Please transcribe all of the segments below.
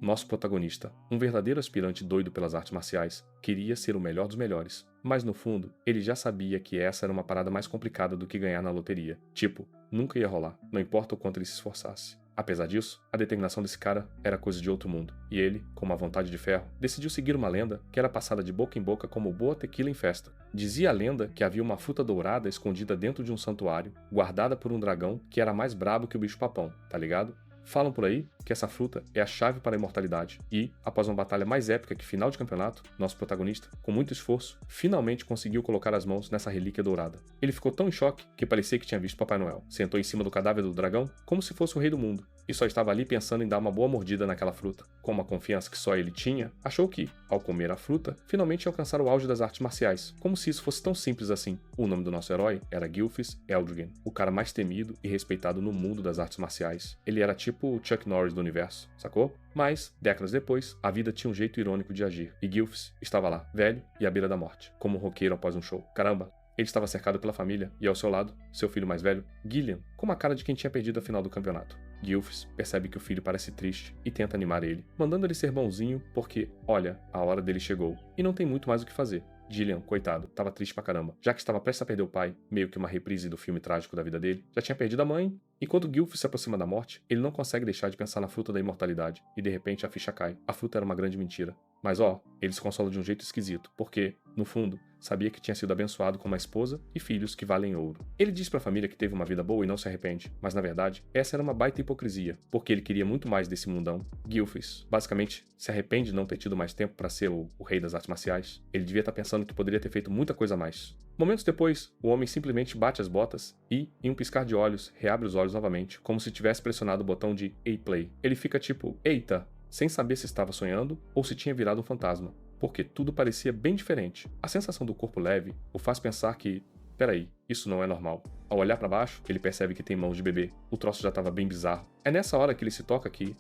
Nosso protagonista, um verdadeiro aspirante doido pelas artes marciais, queria ser o melhor dos melhores. Mas no fundo, ele já sabia que essa era uma parada mais complicada do que ganhar na loteria. Tipo, nunca ia rolar, não importa o quanto ele se esforçasse. Apesar disso, a determinação desse cara era coisa de outro mundo, e ele, com uma vontade de ferro, decidiu seguir uma lenda que era passada de boca em boca como boa tequila em festa. Dizia a lenda que havia uma fruta dourada escondida dentro de um santuário, guardada por um dragão que era mais brabo que o bicho-papão, tá ligado? Falam por aí que essa fruta é a chave para a imortalidade e, após uma batalha mais épica que final de campeonato, nosso protagonista, com muito esforço, finalmente conseguiu colocar as mãos nessa relíquia dourada. Ele ficou tão em choque que parecia que tinha visto Papai Noel. Sentou em cima do cadáver do dragão como se fosse o rei do mundo e só estava ali pensando em dar uma boa mordida naquela fruta. Com uma confiança que só ele tinha, achou que, ao comer a fruta, finalmente ia alcançar o auge das artes marciais, como se isso fosse tão simples assim. O nome do nosso herói era Gilfis Eldrigen, o cara mais temido e respeitado no mundo das artes marciais. Ele era tipo o Chuck Norris do universo, sacou? Mas, décadas depois, a vida tinha um jeito irônico de agir, e Gilfis estava lá, velho e à beira da morte, como um roqueiro após um show. Caramba! Ele estava cercado pela família, e ao seu lado, seu filho mais velho, Gillian, com uma cara de quem tinha perdido a final do campeonato. Gilfis percebe que o filho parece triste e tenta animar ele, mandando ele ser bonzinho porque, olha, a hora dele chegou, e não tem muito mais o que fazer. Gillian, coitado, tava triste pra caramba, já que estava prestes a perder o pai, meio que uma reprise do filme trágico da vida dele, já tinha perdido a mãe, e quando Gilfis se aproxima da morte, ele não consegue deixar de pensar na fruta da imortalidade, e de repente a ficha cai. A fruta era uma grande mentira. Mas ele se consola de um jeito esquisito, porque, no fundo, sabia que tinha sido abençoado com uma esposa e filhos que valem ouro. Ele diz pra família que teve uma vida boa e não se arrepende, mas na verdade, essa era uma baita hipocrisia, porque ele queria muito mais desse mundão. Gilfis, basicamente, se arrepende de não ter tido mais tempo pra ser o rei das artes marciais. Ele devia estar pensando que poderia ter feito muita coisa a mais. Momentos depois, o homem simplesmente bate as botas e, em um piscar de olhos, reabre os olhos novamente, como se tivesse pressionado o botão de A-Play. Ele fica tipo, eita, sem saber se estava sonhando ou se tinha virado um fantasma, porque tudo parecia bem diferente. A sensação do corpo leve o faz pensar que, peraí, isso não é normal. Ao olhar pra baixo, ele percebe que tem mãos de bebê. O troço já tava bem bizarro. É nessa hora que ele se toca que,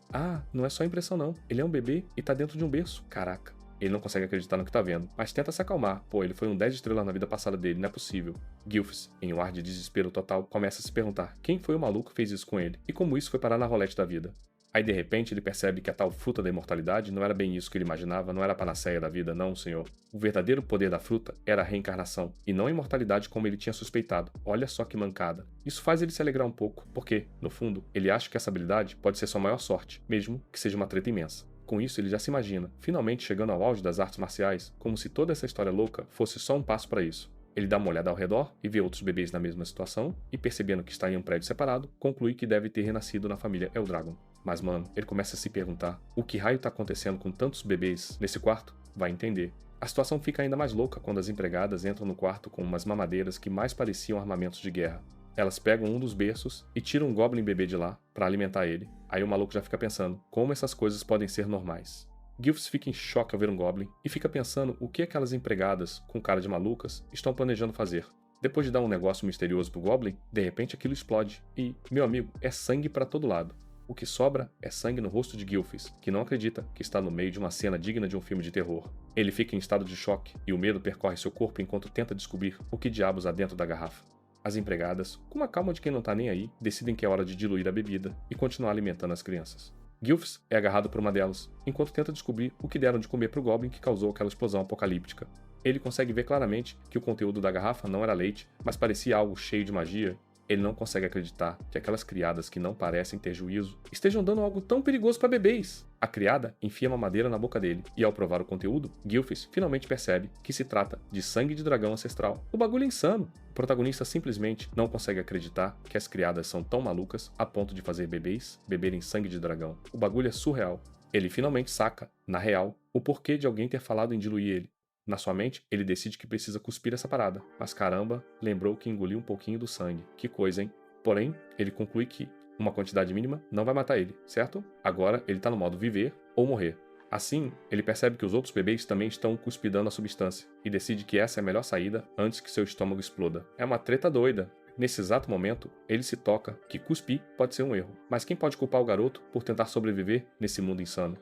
não é só impressão não, ele é um bebê e tá dentro de um berço. Caraca. Ele não consegue acreditar no que tá vendo, mas tenta se acalmar. Pô, ele foi um 10 de estrela na vida passada dele, não é possível. Gilfis, em um ar de desespero total, começa a se perguntar quem foi o maluco que fez isso com ele e como isso foi parar na rolete da vida. Aí de repente ele percebe que a tal fruta da imortalidade não era bem isso que ele imaginava, não era a panaceia da vida, não, senhor. O verdadeiro poder da fruta era a reencarnação, e não a imortalidade como ele tinha suspeitado. Olha só que mancada. Isso faz ele se alegrar um pouco, porque, no fundo, ele acha que essa habilidade pode ser sua maior sorte, mesmo que seja uma treta imensa. Com isso, ele já se imagina, finalmente chegando ao auge das artes marciais, como se toda essa história louca fosse só um passo para isso. Ele dá uma olhada ao redor e vê outros bebês na mesma situação, e percebendo que está em um prédio separado, conclui que deve ter renascido na família Eldragon. Mas mano, ele começa a se perguntar, o que raio tá acontecendo com tantos bebês nesse quarto? Vai entender. A situação fica ainda mais louca quando as empregadas entram no quarto com umas mamadeiras que mais pareciam armamentos de guerra. Elas pegam um dos berços e tiram um Goblin bebê de lá para alimentar ele. Aí o maluco já fica pensando, como essas coisas podem ser normais? Gilfis fica em choque ao ver um Goblin e fica pensando o que aquelas empregadas, com cara de malucas, estão planejando fazer. Depois de dar um negócio misterioso pro Goblin, de repente aquilo explode e, meu amigo, é sangue para todo lado. O que sobra é sangue no rosto de Gilfis, que não acredita que está no meio de uma cena digna de um filme de terror. Ele fica em estado de choque e o medo percorre seu corpo enquanto tenta descobrir o que diabos há dentro da garrafa. As empregadas, com uma calma de quem não tá nem aí, decidem que é hora de diluir a bebida e continuar alimentando as crianças. Gilfis é agarrado por uma delas, enquanto tenta descobrir o que deram de comer pro Goblin que causou aquela explosão apocalíptica. Ele consegue ver claramente que o conteúdo da garrafa não era leite, mas parecia algo cheio de magia. Ele não consegue acreditar que aquelas criadas que não parecem ter juízo estejam dando algo tão perigoso para bebês. A criada enfia uma madeira na boca dele, e ao provar o conteúdo, Gilfis finalmente percebe que se trata de sangue de dragão ancestral. O bagulho é insano. O protagonista simplesmente não consegue acreditar que as criadas são tão malucas a ponto de fazer bebês beberem sangue de dragão. O bagulho é surreal. Ele finalmente saca, na real, o porquê de alguém ter falado em diluir ele. Na sua mente, ele decide que precisa cuspir essa parada, mas caramba, lembrou que engoliu um pouquinho do sangue. Que coisa, hein? Porém, ele conclui que uma quantidade mínima não vai matar ele, certo? Agora ele tá no modo viver ou morrer. Assim, ele percebe que os outros bebês também estão cuspidando a substância e decide que essa é a melhor saída antes que seu estômago exploda. É uma treta doida. Nesse exato momento, ele se toca que cuspir pode ser um erro, mas quem pode culpar o garoto por tentar sobreviver nesse mundo insano?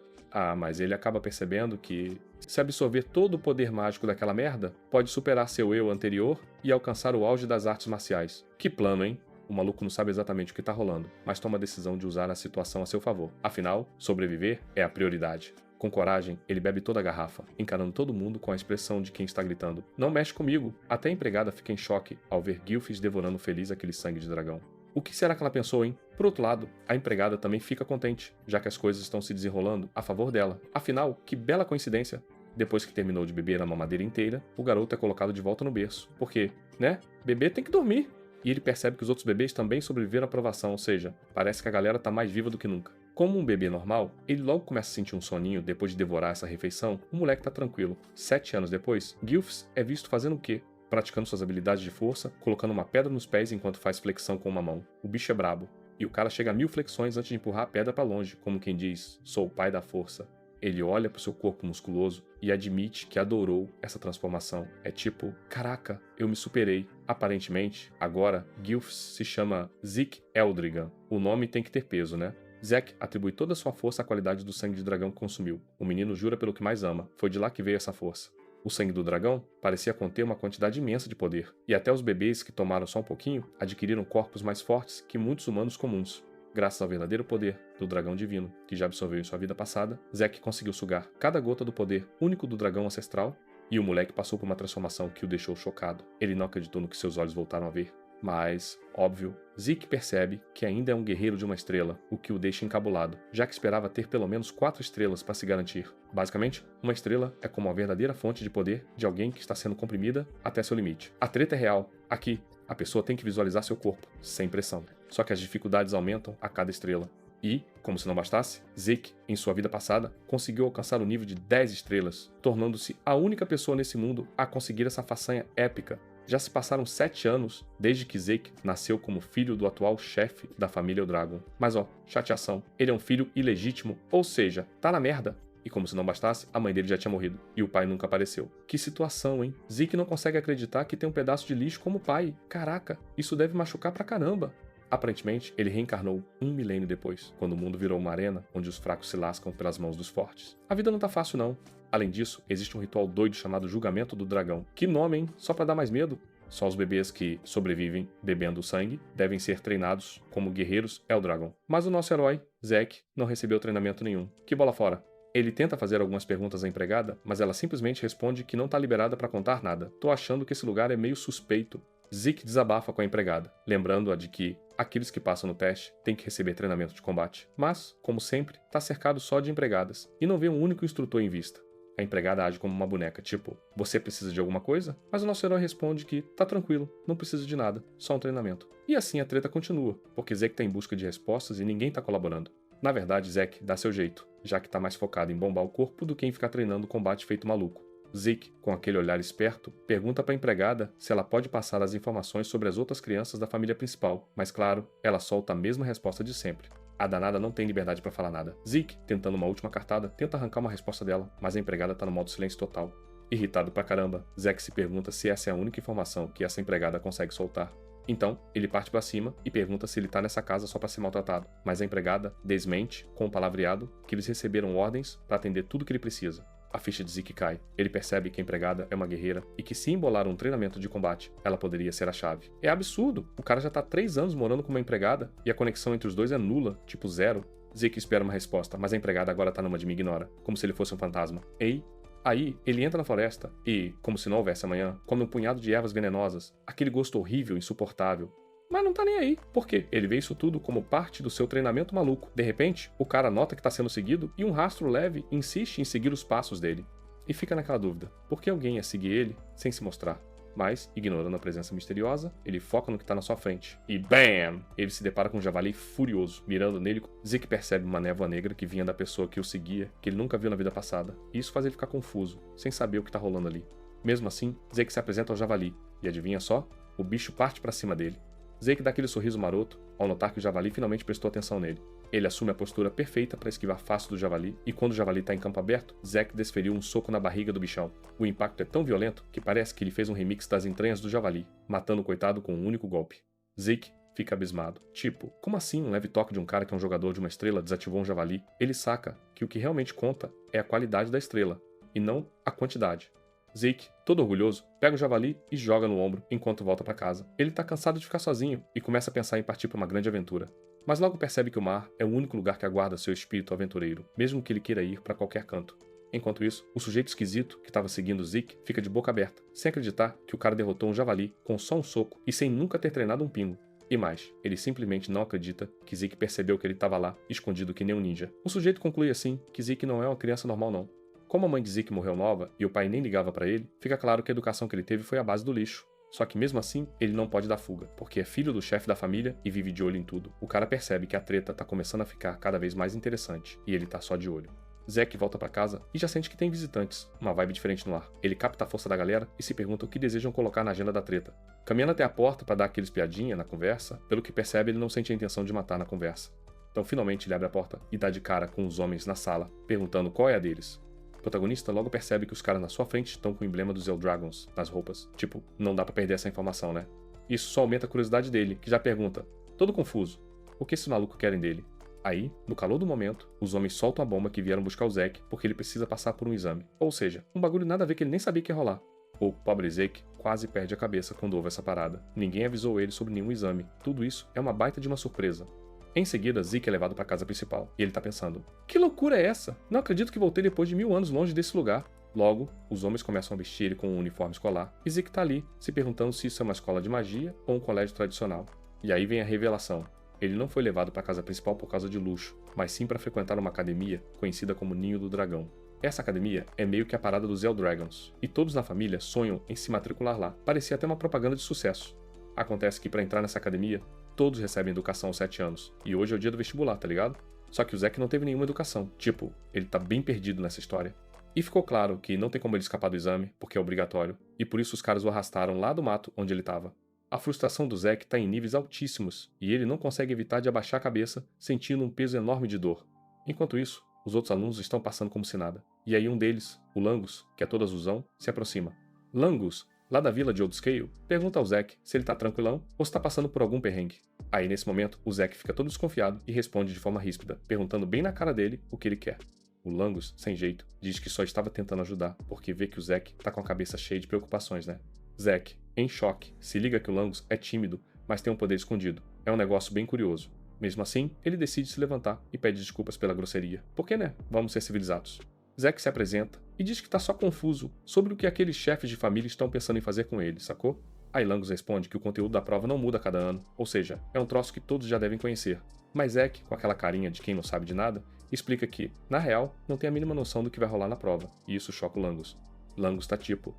Mas ele acaba percebendo que, se absorver todo o poder mágico daquela merda, pode superar seu eu anterior e alcançar o auge das artes marciais. Que plano, hein? O maluco não sabe exatamente o que tá rolando, mas toma a decisão de usar a situação a seu favor. Afinal, sobreviver é a prioridade. Com coragem, ele bebe toda a garrafa, encarando todo mundo com a expressão de quem está gritando: "Não mexe comigo!" Até a empregada fica em choque ao ver Gilfis devorando feliz aquele sangue de dragão. O que será que ela pensou, hein? Por outro lado, a empregada também fica contente, já que as coisas estão se desenrolando a favor dela. Afinal, que bela coincidência! Depois que terminou de beber a mamadeira inteira, o garoto é colocado de volta no berço. Porque, né? Bebê tem que dormir. E ele percebe que os outros bebês também sobreviveram à provação, ou seja, parece que a galera tá mais viva do que nunca. Como um bebê normal, ele logo começa a sentir um soninho depois de devorar essa refeição. O moleque tá tranquilo. 7 anos depois, Gilfs é visto fazendo o quê? Praticando suas habilidades de força, colocando uma pedra nos pés enquanto faz flexão com uma mão. O bicho é brabo. E o cara chega a 1000 flexões antes de empurrar a pedra pra longe, como quem diz: "Sou o pai da força." Ele olha pro seu corpo musculoso e admite que adorou essa transformação. É tipo: "Caraca, eu me superei." Aparentemente, agora, Gilfs se chama Zeke Eldrigan. O nome tem que ter peso, né? Zack atribui toda a sua força à qualidade do sangue de dragão que consumiu. O menino jura pelo que mais ama. Foi de lá que veio essa força. O sangue do dragão parecia conter uma quantidade imensa de poder, e até os bebês que tomaram só um pouquinho adquiriram corpos mais fortes que muitos humanos comuns. Graças ao verdadeiro poder do dragão divino, que já absorveu em sua vida passada, Zack conseguiu sugar cada gota do poder único do dragão ancestral, e o moleque passou por uma transformação que o deixou chocado. Ele não acreditou no que seus olhos voltaram a ver. Mas, óbvio, Zeke percebe que ainda é um guerreiro de uma estrela, o que o deixa encabulado, já que esperava ter pelo menos 4 estrelas para se garantir. Basicamente, uma estrela é como a verdadeira fonte de poder de alguém que está sendo comprimida até seu limite. A treta é real. Aqui, a pessoa tem que visualizar seu corpo, sem pressão. Só que as dificuldades aumentam a cada estrela. E, como se não bastasse, Zeke, em sua vida passada, conseguiu alcançar o nível de 10 estrelas, tornando-se a única pessoa nesse mundo a conseguir essa façanha épica. Já se passaram 7 anos desde que Zeke nasceu como filho do atual chefe da família Eldragon. Mas chateação, ele é um filho ilegítimo, ou seja, tá na merda. E como se não bastasse, a mãe dele já tinha morrido, e o pai nunca apareceu. Que situação, hein? Zeke não consegue acreditar que tem um pedaço de lixo como pai. Caraca, isso deve machucar pra caramba. Aparentemente, ele reencarnou 1 milênio depois, quando o mundo virou uma arena onde os fracos se lascam pelas mãos dos fortes. A vida não tá fácil, não. Além disso, existe um ritual doido chamado Julgamento do Dragão. Que nome, hein? Só pra dar mais medo? Só os bebês que sobrevivem bebendo sangue devem ser treinados como guerreiros Eldragon. Mas o nosso herói, Zack, não recebeu treinamento nenhum. Que bola fora! Ele tenta fazer algumas perguntas à empregada, mas ela simplesmente responde que não tá liberada pra contar nada. Tô achando que esse lugar é meio suspeito. Zeke desabafa com a empregada, lembrando-a de que aqueles que passam no teste têm que receber treinamento de combate. Mas, como sempre, tá cercado só de empregadas, e não vê um único instrutor em vista. A empregada age como uma boneca, tipo: "Você precisa de alguma coisa?" Mas o nosso herói responde que tá tranquilo, não precisa de nada, só um treinamento. E assim a treta continua, porque Zack tá em busca de respostas e ninguém tá colaborando. Na verdade, Zack dá seu jeito, já que tá mais focado em bombar o corpo do que em ficar treinando combate feito maluco. Zeke, com aquele olhar esperto, pergunta pra empregada se ela pode passar as informações sobre as outras crianças da família principal, mas claro, ela solta a mesma resposta de sempre. A danada não tem liberdade pra falar nada. Zeke, tentando uma última cartada, tenta arrancar uma resposta dela, mas a empregada tá no modo silêncio total. Irritado pra caramba, Zack se pergunta se essa é a única informação que essa empregada consegue soltar. Então, ele parte pra cima e pergunta se ele tá nessa casa só pra ser maltratado, mas a empregada desmente, com o palavreado, que eles receberam ordens pra atender tudo que ele precisa. A ficha de Zeke cai. Ele percebe que a empregada é uma guerreira e que se embolar um treinamento de combate, ela poderia ser a chave. É absurdo! O cara já tá 3 anos morando com uma empregada e a conexão entre os dois é nula, tipo 0. Zeke espera uma resposta, mas a empregada agora tá numa de me ignora, como se ele fosse um fantasma. Ei! Aí, ele entra na floresta e, como se não houvesse amanhã, come um punhado de ervas venenosas, aquele gosto horrível, insuportável. Mas não tá nem aí, porque ele vê isso tudo como parte do seu treinamento maluco. De repente, o cara nota que tá sendo seguido e um rastro leve insiste em seguir os passos dele. E fica naquela dúvida, por que alguém ia seguir ele sem se mostrar? Mas, ignorando a presença misteriosa, ele foca no que tá na sua frente. E BAM! Ele se depara com um javali furioso, mirando nele. Zeke percebe uma névoa negra que vinha da pessoa que o seguia, que ele nunca viu na vida passada. E isso faz ele ficar confuso, sem saber o que tá rolando ali. Mesmo assim, Zeke se apresenta ao javali, e adivinha só? O bicho parte pra cima dele. Zeke dá aquele sorriso maroto ao notar que o javali finalmente prestou atenção nele. Ele assume a postura perfeita para esquivar fácil do javali, e quando o javali está em campo aberto, Zack desferiu um soco na barriga do bichão. O impacto é tão violento que parece que ele fez um remix das entranhas do javali, matando o coitado com um único golpe. Zeke fica abismado. Tipo, como assim um leve toque de um cara que é um jogador de uma estrela desativou um javali? Ele saca que o que realmente conta é a qualidade da estrela, e não a quantidade. Zeke, todo orgulhoso, pega o javali e joga no ombro enquanto volta para casa. Ele tá cansado de ficar sozinho e começa a pensar em partir para uma grande aventura. Mas logo percebe que o mar é o único lugar que aguarda seu espírito aventureiro, mesmo que ele queira ir para qualquer canto. Enquanto isso, o sujeito esquisito que estava seguindo Zeke fica de boca aberta, sem acreditar que o cara derrotou um javali com só um soco e sem nunca ter treinado um pingo. E mais, ele simplesmente não acredita que Zeke percebeu que ele estava lá, escondido que nem um ninja. O sujeito conclui assim que Zeke não é uma criança normal não. Como a mãe de Zeke morreu nova e o pai nem ligava para ele, fica claro que a educação que ele teve foi à base do lixo. Só que mesmo assim, ele não pode dar fuga, porque é filho do chefe da família e vive de olho em tudo. O cara percebe que a treta tá começando a ficar cada vez mais interessante, e ele tá só de olho. Zack volta para casa e já sente que tem visitantes, uma vibe diferente no ar. Ele capta a força da galera e se pergunta o que desejam colocar na agenda da treta. Caminhando até a porta para dar aqueles piadinha na conversa, pelo que percebe ele não sente a intenção de matar na conversa. Então finalmente ele abre a porta e dá de cara com os homens na sala, perguntando qual é a deles. O protagonista logo percebe que os caras na sua frente estão com o emblema dos Eldragons nas roupas. Tipo, não dá pra perder essa informação, né? Isso só aumenta a curiosidade dele, que já pergunta, todo confuso, o que esses malucos querem dele? Aí, no calor do momento, os homens soltam a bomba que vieram buscar o Zack porque ele precisa passar por um exame. Ou seja, um bagulho nada a ver que ele nem sabia que ia rolar. O pobre Zack quase perde a cabeça quando ouve essa parada. Ninguém avisou ele sobre nenhum exame. Tudo isso é uma baita de uma surpresa. Em seguida, Zeke é levado para a casa principal, e ele tá pensando, que loucura é essa? Não acredito que voltei depois de 1000 anos longe desse lugar. Logo, os homens começam a vestir ele com um uniforme escolar, e Zeke tá ali, se perguntando se isso é uma escola de magia ou um colégio tradicional. E aí vem a revelação. Ele não foi levado para a casa principal por causa de luxo, mas sim para frequentar uma academia conhecida como Ninho do Dragão. Essa academia é meio que a parada dos Eldragons, e todos na família sonham em se matricular lá. Parecia até uma propaganda de sucesso. Acontece que para entrar nessa academia, todos recebem educação aos 7 anos, e hoje é o dia do vestibular, tá ligado? Só que o Zack não teve nenhuma educação, tipo, ele tá bem perdido nessa história. E ficou claro que não tem como ele escapar do exame, porque é obrigatório, e por isso os caras o arrastaram lá do mato onde ele tava. A frustração do Zack tá em níveis altíssimos, e ele não consegue evitar de abaixar a cabeça, sentindo um peso enorme de dor. Enquanto isso, os outros alunos estão passando como se nada. E aí um deles, o Langus, que é todo azulzão, se aproxima. Langus, lá da vila de Oldscale, pergunta ao Zack se ele tá tranquilão ou se tá passando por algum perrengue. Aí nesse momento, o Zack fica todo desconfiado e responde de forma ríspida, perguntando bem na cara dele o que ele quer. O Langus, sem jeito, diz que só estava tentando ajudar, porque vê que o Zack tá com a cabeça cheia de preocupações, né? Zack, em choque, se liga que o Langus é tímido, mas tem um poder escondido. É um negócio bem curioso. Mesmo assim, ele decide se levantar e pede desculpas pela grosseria. Porque, né? Vamos ser civilizados. Zack se apresenta e diz que tá só confuso sobre o que aqueles chefes de família estão pensando em fazer com ele, sacou? Aí Langus responde que o conteúdo da prova não muda a cada ano, ou seja, é um troço que todos já devem conhecer. Mas Zack, com aquela carinha de quem não sabe de nada, explica que, na real, não tem a mínima noção do que vai rolar na prova, e isso choca o Langus. Langus tá tipo,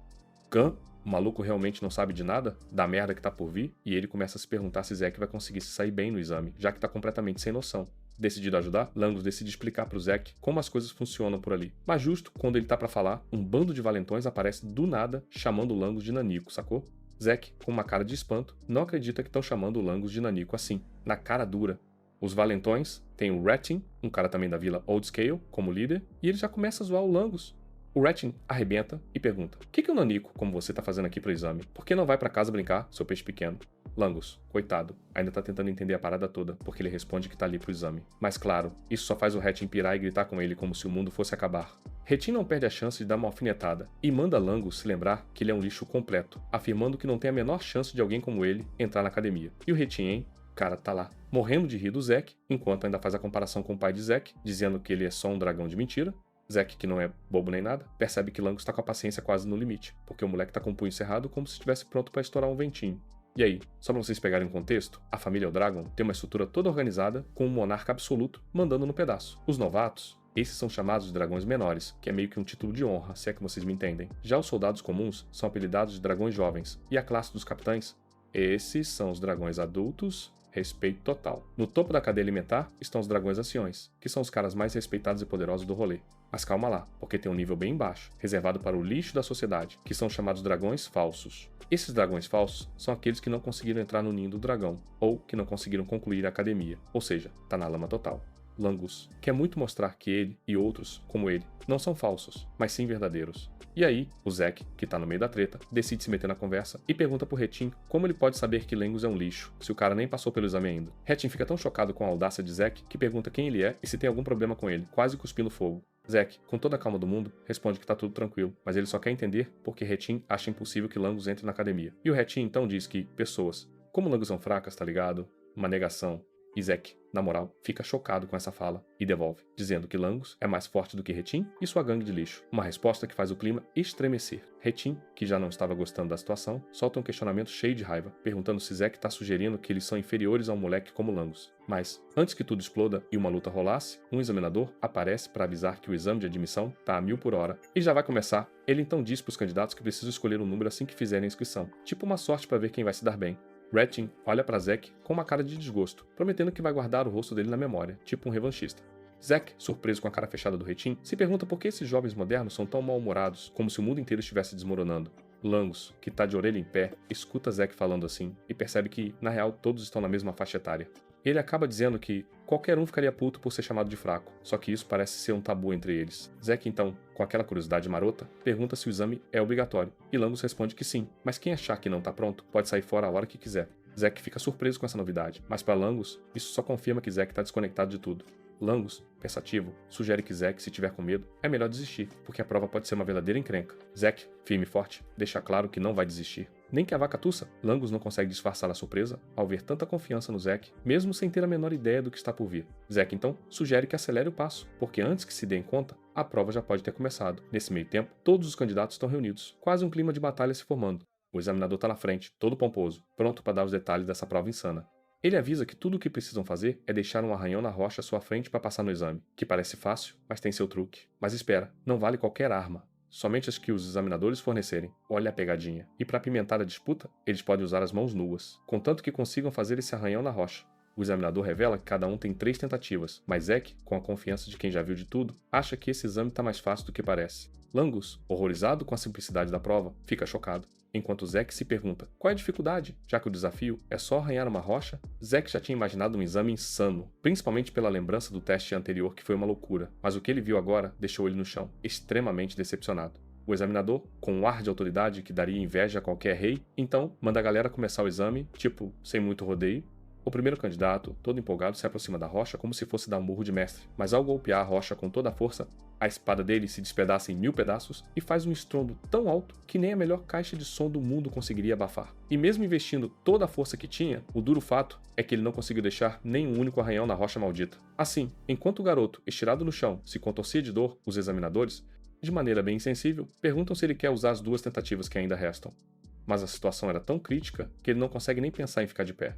Khan? O maluco realmente não sabe de nada? Da merda que tá por vir? E ele começa a se perguntar se Zack vai conseguir se sair bem no exame, já que tá completamente sem noção. Decidido a ajudar, Langus decide explicar pro Zack como as coisas funcionam por ali. Mas justo quando ele tá pra falar, um bando de valentões aparece do nada, chamando o Langus de nanico, sacou? Zack, com uma cara de espanto, não acredita que estão chamando o Langus de nanico assim, na cara dura. Os valentões têm o Rattin, um cara também da vila Oldscale, como líder, e ele já começa a zoar o Langus. O Rattin arrebenta e pergunta, o que o nanico, como você tá fazendo aqui pro exame? Por que não vai pra casa brincar, seu peixe pequeno? Langus, coitado, ainda tá tentando entender a parada toda, porque ele responde que tá ali pro exame. Mas claro, isso só faz o Rattin pirar e gritar com ele como se o mundo fosse acabar. Rattin não perde a chance de dar uma alfinetada, e manda Langus se lembrar que ele é um lixo completo, afirmando que não tem a menor chance de alguém como ele entrar na academia. E o Rattin, hein? O cara tá lá, morrendo de rir do Zack, enquanto ainda faz a comparação com o pai de Zack, dizendo que ele é só um dragão de mentira. Zack, que não é bobo nem nada, percebe que Langus tá com a paciência quase no limite, porque o moleque tá com o punho cerrado como se estivesse pronto pra estourar um ventinho. E aí, só pra vocês pegarem o contexto, a família Eldragon tem uma estrutura toda organizada com um monarca absoluto mandando no pedaço. Os novatos, esses são chamados de dragões menores, que é meio que um título de honra, se é que vocês me entendem. Já os soldados comuns são apelidados de dragões jovens, e a classe dos capitães, esses são os dragões adultos, respeito total. No topo da cadeia alimentar estão os dragões anciões, que são os caras mais respeitados e poderosos do rolê. Mas calma lá, porque tem um nível bem baixo, reservado para o lixo da sociedade, que são chamados dragões falsos. Esses dragões falsos são aqueles que não conseguiram entrar no ninho do dragão, ou que não conseguiram concluir a academia, ou seja, tá na lama total. Langus quer muito mostrar que ele e outros, como ele, não são falsos, mas sim verdadeiros. E aí, o Zack, que tá no meio da treta, decide se meter na conversa e pergunta pro Rattin como ele pode saber que Langus é um lixo, se o cara nem passou pelo exame ainda. Rattin fica tão chocado com a audácia de Zack que pergunta quem ele é e se tem algum problema com ele, quase cuspindo fogo. Zack, com toda a calma do mundo, responde que tá tudo tranquilo, mas ele só quer entender porque Retin acha impossível que Langus entre na academia. E o Retin então diz que pessoas, como Langus são fracas, tá ligado? Uma negação. E Zack, na moral, fica chocado com essa fala e devolve, dizendo que Langus é mais forte do que Retin e sua gangue de lixo. Uma resposta que faz o clima estremecer. Retin, que já não estava gostando da situação, solta um questionamento cheio de raiva, perguntando se Zack tá sugerindo que eles são inferiores a um moleque como Langus. Mas, antes que tudo exploda e uma luta rolasse, um examinador aparece para avisar que o exame de admissão tá a 1000 por hora e já vai começar. Ele então diz para os candidatos que precisam escolher um número assim que fizerem a inscrição, tipo uma sorte para ver quem vai se dar bem. Retin olha para Zack com uma cara de desgosto, prometendo que vai guardar o rosto dele na memória, tipo um revanchista. Zack, surpreso com a cara fechada do Retin, se pergunta por que esses jovens modernos são tão mal-humorados, como se o mundo inteiro estivesse desmoronando. Langus, que tá de orelha em pé, escuta Zack falando assim e percebe que, na real, todos estão na mesma faixa etária. Ele acaba dizendo que qualquer um ficaria puto por ser chamado de fraco, só que isso parece ser um tabu entre eles. Zack, então, com aquela curiosidade marota, pergunta se o exame é obrigatório, e Langus responde que sim, mas quem achar que não tá pronto pode sair fora a hora que quiser. Zack fica surpreso com essa novidade, mas para Langus, isso só confirma que Zack tá desconectado de tudo. Langus, pensativo, sugere que Zack, se tiver com medo, é melhor desistir, porque a prova pode ser uma verdadeira encrenca. Zack, firme e forte, deixa claro que não vai desistir. Nem que a vaca tussa, Langus não consegue disfarçar a surpresa ao ver tanta confiança no Zack, mesmo sem ter a menor ideia do que está por vir. Zack então sugere que acelere o passo, porque antes que se deem conta, a prova já pode ter começado. Nesse meio tempo, todos os candidatos estão reunidos, quase um clima de batalha se formando. O examinador está na frente, todo pomposo, pronto para dar os detalhes dessa prova insana. Ele avisa que tudo o que precisam fazer é deixar um arranhão na rocha à sua frente para passar no exame, que parece fácil, mas tem seu truque. Mas espera, não vale qualquer arma, somente as que os examinadores fornecerem. Olha a pegadinha. E para apimentar a disputa, eles podem usar as mãos nuas, contanto que consigam fazer esse arranhão na rocha. O examinador revela que cada um tem 3 tentativas, mas Zack, com a confiança de quem já viu de tudo, acha que esse exame está mais fácil do que parece. Langus, horrorizado com a simplicidade da prova, fica chocado. Enquanto Zack se pergunta qual é a dificuldade, já que o desafio é só arranhar uma rocha, Zack já tinha imaginado um exame insano, principalmente pela lembrança do teste anterior que foi uma loucura, mas o que ele viu agora deixou ele no chão, extremamente decepcionado. O examinador, com um ar de autoridade que daria inveja a qualquer rei, então manda a galera começar o exame, tipo, sem muito rodeio. O primeiro candidato, todo empolgado, se aproxima da rocha como se fosse dar um murro de mestre, mas ao golpear a rocha com toda a força, a espada dele se despedaça em 1000 pedaços e faz um estrondo tão alto que nem a melhor caixa de som do mundo conseguiria abafar. E mesmo investindo toda a força que tinha, o duro fato é que ele não conseguiu deixar nem um único arranhão na rocha maldita. Assim, enquanto o garoto, estirado no chão, se contorcia de dor, os examinadores, de maneira bem insensível, perguntam se ele quer usar as 2 tentativas que ainda restam. Mas a situação era tão crítica que ele não consegue nem pensar em ficar de pé.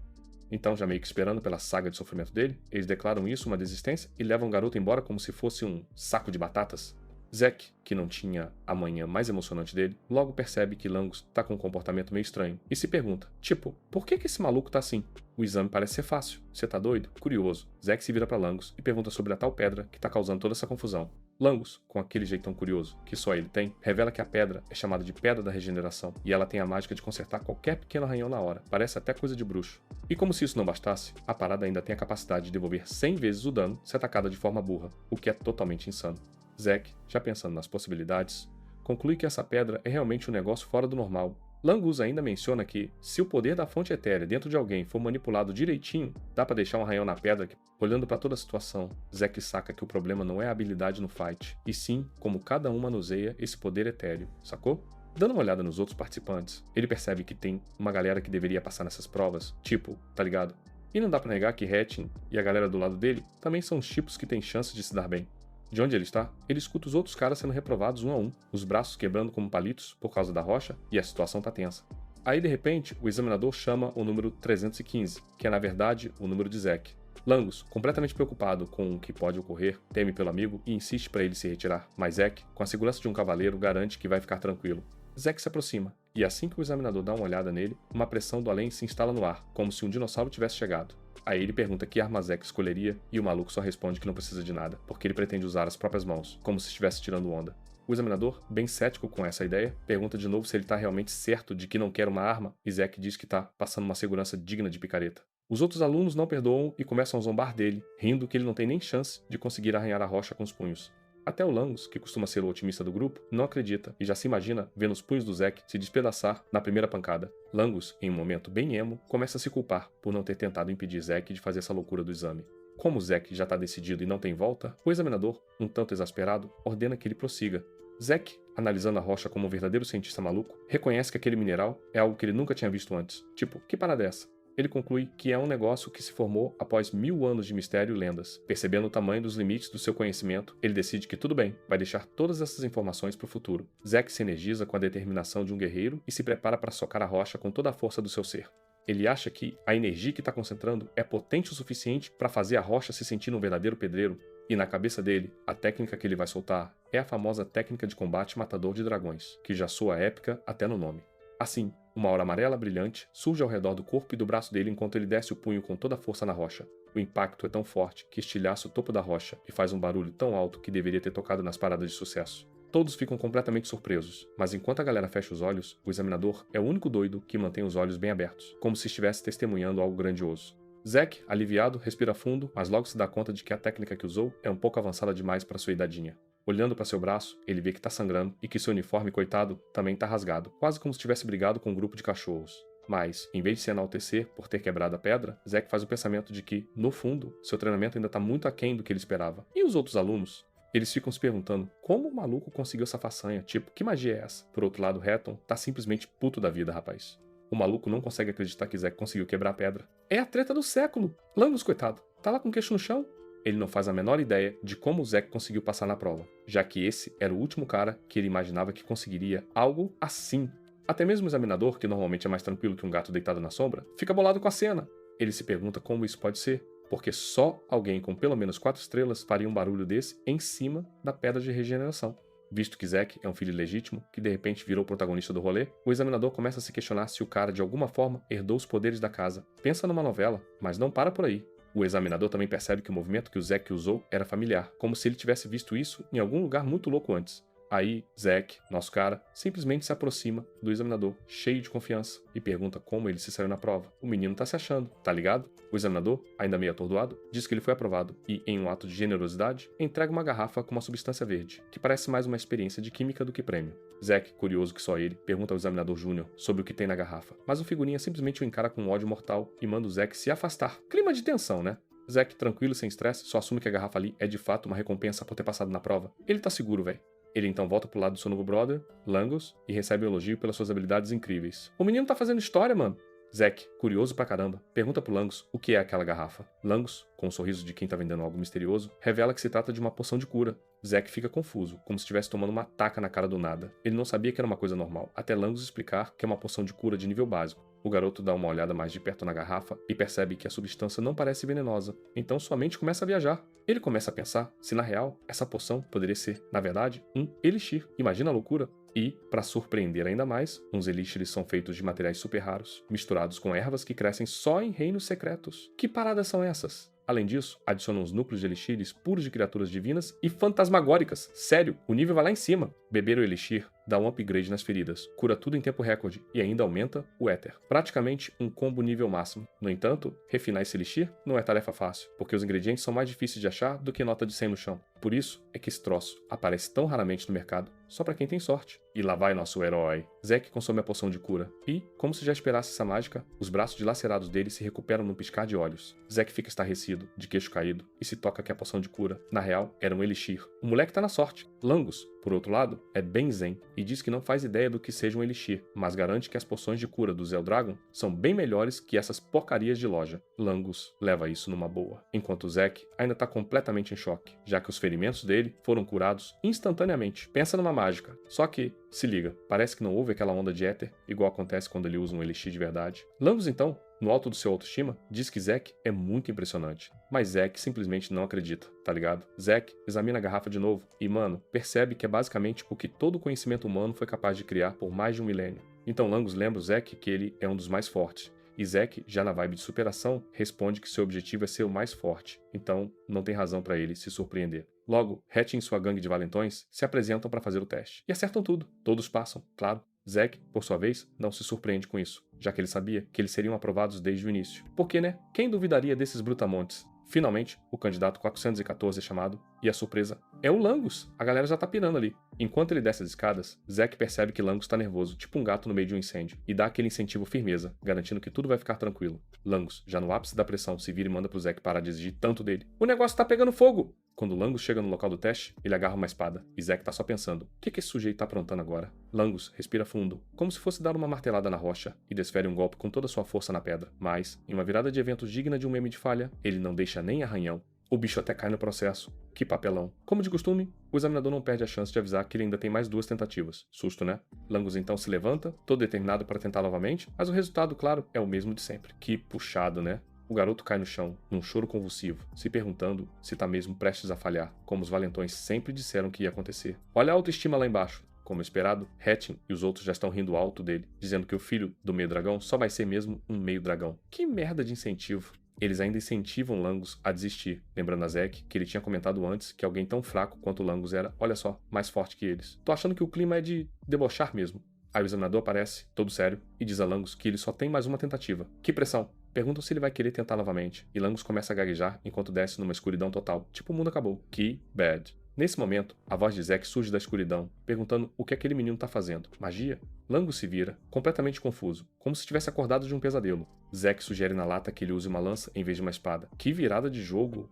Então, já meio que esperando pela saga de sofrimento dele, eles declaram isso uma desistência e levam o garoto embora como se fosse um saco de batatas. Zack, que não tinha a manhã mais emocionante dele, logo percebe que Langus tá com um comportamento meio estranho e se pergunta, tipo, por que esse maluco tá assim? O exame parece ser fácil. Você tá doido? Curioso. Zack se vira pra Langus e pergunta sobre a tal pedra que tá causando toda essa confusão. Langus, com aquele jeitão curioso que só ele tem, revela que a pedra é chamada de Pedra da Regeneração e ela tem a mágica de consertar qualquer pequeno arranhão na hora. Parece até coisa de bruxo. E como se isso não bastasse, a parada ainda tem a capacidade de devolver 100 vezes o dano se atacada de forma burra, o que é totalmente insano. Zack, já pensando nas possibilidades, conclui que essa pedra é realmente um negócio fora do normal. Langus ainda menciona que, se o poder da fonte etérea dentro de alguém for manipulado direitinho, dá pra deixar um arranhão na pedra que, olhando pra toda a situação, Zack saca que o problema não é a habilidade no fight, e sim como cada um manuseia esse poder etéreo, sacou? Dando uma olhada nos outros participantes, ele percebe que tem uma galera que deveria passar nessas provas, tipo, tá ligado? E não dá pra negar que Retin e a galera do lado dele também são os tipos que têm chances de se dar bem. De onde ele está, ele escuta os outros caras sendo reprovados um a um, os braços quebrando como palitos por causa da rocha e a situação tá tensa. Aí de repente, o examinador chama o número 315, que é na verdade o número de Zack. Langus, completamente preocupado com o que pode ocorrer, teme pelo amigo e insiste para ele se retirar, mas Zack, com a segurança de um cavaleiro, garante que vai ficar tranquilo. Zack se aproxima, e assim que o examinador dá uma olhada nele, uma pressão do além se instala no ar, como se um dinossauro tivesse chegado. Aí ele pergunta que arma Zack escolheria, e o maluco só responde que não precisa de nada, porque ele pretende usar as próprias mãos, como se estivesse tirando onda. O examinador, bem cético com essa ideia, pergunta de novo se ele tá realmente certo de que não quer uma arma, e Zack diz que tá passando uma segurança digna de picareta. Os outros alunos não perdoam e começam a zombar dele, rindo que ele não tem nem chance de conseguir arranhar a rocha com os punhos. Até o Langus, que costuma ser o otimista do grupo, não acredita e já se imagina vendo os punhos do Zack se despedaçar na primeira pancada. Langus, em um momento bem emo, começa a se culpar por não ter tentado impedir Zack de fazer essa loucura do exame. Como Zack já está decidido e não tem volta, o examinador, um tanto exasperado, ordena que ele prossiga. Zack, analisando a rocha como um verdadeiro cientista maluco, reconhece que aquele mineral é algo que ele nunca tinha visto antes. Tipo, que parada é essa? Ele conclui que é um negócio que se formou após 1000 anos de mistério e lendas. Percebendo o tamanho dos limites do seu conhecimento, ele decide que tudo bem, vai deixar todas essas informações para o futuro. Zack se energiza com a determinação de um guerreiro e se prepara para socar a rocha com toda a força do seu ser. Ele acha que a energia que está concentrando é potente o suficiente para fazer a rocha se sentir um verdadeiro pedreiro, e na cabeça dele, a técnica que ele vai soltar é a famosa técnica de combate matador de dragões, que já soa épica até no nome. Assim, uma aura amarela brilhante surge ao redor do corpo e do braço dele enquanto ele desce o punho com toda a força na rocha. O impacto é tão forte que estilhaça o topo da rocha e faz um barulho tão alto que deveria ter tocado nas paradas de sucesso. Todos ficam completamente surpresos, mas enquanto a galera fecha os olhos, o examinador é o único doido que mantém os olhos bem abertos, como se estivesse testemunhando algo grandioso. Zack, aliviado, respira fundo, mas logo se dá conta de que a técnica que usou é um pouco avançada demais para sua idadinha. Olhando para seu braço, ele vê que está sangrando e que seu uniforme, coitado, também está rasgado, quase como se tivesse brigado com um grupo de cachorros. Mas, em vez de se enaltecer por ter quebrado a pedra, Zack faz o pensamento de que, no fundo, seu treinamento ainda está muito aquém do que ele esperava. E os outros alunos? Eles ficam se perguntando como o maluco conseguiu essa façanha, tipo, que magia é essa? Por outro lado, Hatton tá simplesmente puto da vida, rapaz. O maluco não consegue acreditar que Zack conseguiu quebrar a pedra. É a treta do século! Langus, coitado, tá lá com o queixo no chão. Ele não faz a menor ideia de como o Zack conseguiu passar na prova, já que esse era o último cara que ele imaginava que conseguiria algo assim. Até mesmo o examinador, que normalmente é mais tranquilo que um gato deitado na sombra, fica bolado com a cena. Ele se pergunta como isso pode ser, porque só alguém com pelo menos 4 estrelas faria um barulho desse em cima da pedra de regeneração. Visto que Zack é um filho legítimo, que de repente virou o protagonista do rolê, o examinador começa a se questionar se o cara de alguma forma herdou os poderes da casa. Pensa numa novela, mas não para por aí. O examinador também percebe que o movimento que o Zack usou era familiar, como se ele tivesse visto isso em algum lugar muito louco antes. Aí, Zack, nosso cara, simplesmente se aproxima do examinador, cheio de confiança, e pergunta como ele se saiu na prova. O menino tá se achando, tá ligado? O examinador, ainda meio atordoado, diz que ele foi aprovado e, em um ato de generosidade, entrega uma garrafa com uma substância verde, que parece mais uma experiência de química do que prêmio. Zack, curioso que só ele, pergunta ao examinador Júnior sobre o que tem na garrafa, mas o figurinha simplesmente o encara com um ódio mortal e manda o Zack se afastar. Clima de tensão, né? Zack, tranquilo, sem estresse, só assume que a garrafa ali é de fato uma recompensa por ter passado na prova. Ele tá seguro, velho. Ele então volta pro lado do seu novo brother, Langus, e recebe um elogio pelas suas habilidades incríveis. O menino tá fazendo história, mano. Zack, curioso pra caramba, pergunta pro Langus o que é aquela garrafa. Langus, com um sorriso de quem tá vendendo algo misterioso, revela que se trata de uma poção de cura. Zack fica confuso, como se estivesse tomando uma taca na cara do nada. Ele não sabia que era uma coisa normal, até Langus explicar que é uma poção de cura de nível básico. O garoto dá uma olhada mais de perto na garrafa e percebe que a substância não parece venenosa, então sua mente começa a viajar. Ele começa a pensar se na real essa poção poderia ser, na verdade, um elixir. Imagina a loucura! E, para surpreender ainda mais, uns elixires são feitos de materiais super raros, misturados com ervas que crescem só em reinos secretos. Que paradas são essas? Além disso, adicionam uns núcleos de elixires puros de criaturas divinas e fantasmagóricas. Sério, o nível vai lá em cima. Beber o elixir dá um upgrade nas feridas, cura tudo em tempo recorde e ainda aumenta o éter. Praticamente um combo nível máximo. No entanto, refinar esse elixir não é tarefa fácil, porque os ingredientes são mais difíceis de achar do que nota de 100 no chão. Por isso é que esse troço aparece tão raramente no mercado, só pra quem tem sorte. E lá vai nosso herói. Zack consome a poção de cura e, como se já esperasse essa mágica, os braços dilacerados dele se recuperam num piscar de olhos. Zack fica estarrecido, de queixo caído, e se toca que a poção de cura, na real, era um elixir. O moleque tá na sorte. Langus, por outro lado, é bem zen e diz que não faz ideia do que seja um elixir, mas garante que as poções de cura do Zeldragon são bem melhores que essas porcarias de loja. Langus leva isso numa boa, enquanto Zack ainda tá completamente em choque, já que os ferimentos dele foram curados instantaneamente. Pensa numa mágica, só que, se liga, parece que não houve aquela onda de éter, igual acontece quando ele usa um elixir de verdade. Langus então, no alto do seu autoestima, diz que Zack é muito impressionante. Mas Zack simplesmente não acredita, tá ligado? Zack examina a garrafa de novo e, mano, percebe que é basicamente o que todo o conhecimento humano foi capaz de criar por mais de um milênio. Então Langus lembra o Zack que ele é um dos mais fortes. E Zack, já na vibe de superação, responde que seu objetivo é ser o mais forte, então não tem razão pra ele se surpreender. Logo, Hatch e sua gangue de valentões se apresentam para fazer o teste. E acertam tudo. Todos passam, claro. Zack, por sua vez, não se surpreende com isso, já que ele sabia que eles seriam aprovados desde o início. Porque, né? Quem duvidaria desses brutamontes? Finalmente, o candidato 414 é chamado, e a surpresa é o Langus. A galera já tá pirando ali. Enquanto ele desce as escadas, Zack percebe que Langus tá nervoso, tipo um gato no meio de um incêndio, e dá aquele incentivo firmeza, garantindo que tudo vai ficar tranquilo. Langus, já no ápice da pressão, se vira e manda pro Zack parar de exigir tanto dele. O negócio tá pegando fogo! Quando Langus chega no local do teste, ele agarra uma espada, e Zack tá só pensando, o que esse sujeito tá aprontando agora? Langus respira fundo, como se fosse dar uma martelada na rocha, e desfere um golpe com toda sua força na pedra. Mas, em uma virada de eventos digna de um meme de falha, ele não deixa nem arranhão. O bicho até cai no processo. Que papelão. Como de costume, o examinador não perde a chance de avisar que ele ainda tem mais 2 tentativas. Susto, né? Langus então se levanta, todo determinado para tentar novamente, mas o resultado, claro, é o mesmo de sempre. Que puxado, né? O garoto cai no chão, num choro convulsivo, se perguntando se tá mesmo prestes a falhar, como os valentões sempre disseram que ia acontecer. Olha a autoestima lá embaixo. Como esperado, Hatchim e os outros já estão rindo alto dele, dizendo que o filho do meio dragão só vai ser mesmo um meio dragão. Que merda de incentivo. Eles ainda incentivam Langus a desistir, lembrando a Zack que ele tinha comentado antes que alguém tão fraco quanto o Langus era, olha só, mais forte que eles. Tô achando que o clima é de debochar mesmo. Aí o examinador aparece, todo sério, e diz a Langus que ele só tem mais uma tentativa. Que pressão! Perguntam se ele vai querer tentar novamente, e Langus começa a gaguejar enquanto desce numa escuridão total, tipo o mundo acabou. Que bad. Nesse momento, a voz de Zack surge da escuridão, perguntando o que aquele menino tá fazendo. Magia? Langus se vira, completamente confuso, como se tivesse acordado de um pesadelo. Zack sugere na lata que ele use uma lança em vez de uma espada. Que virada de jogo!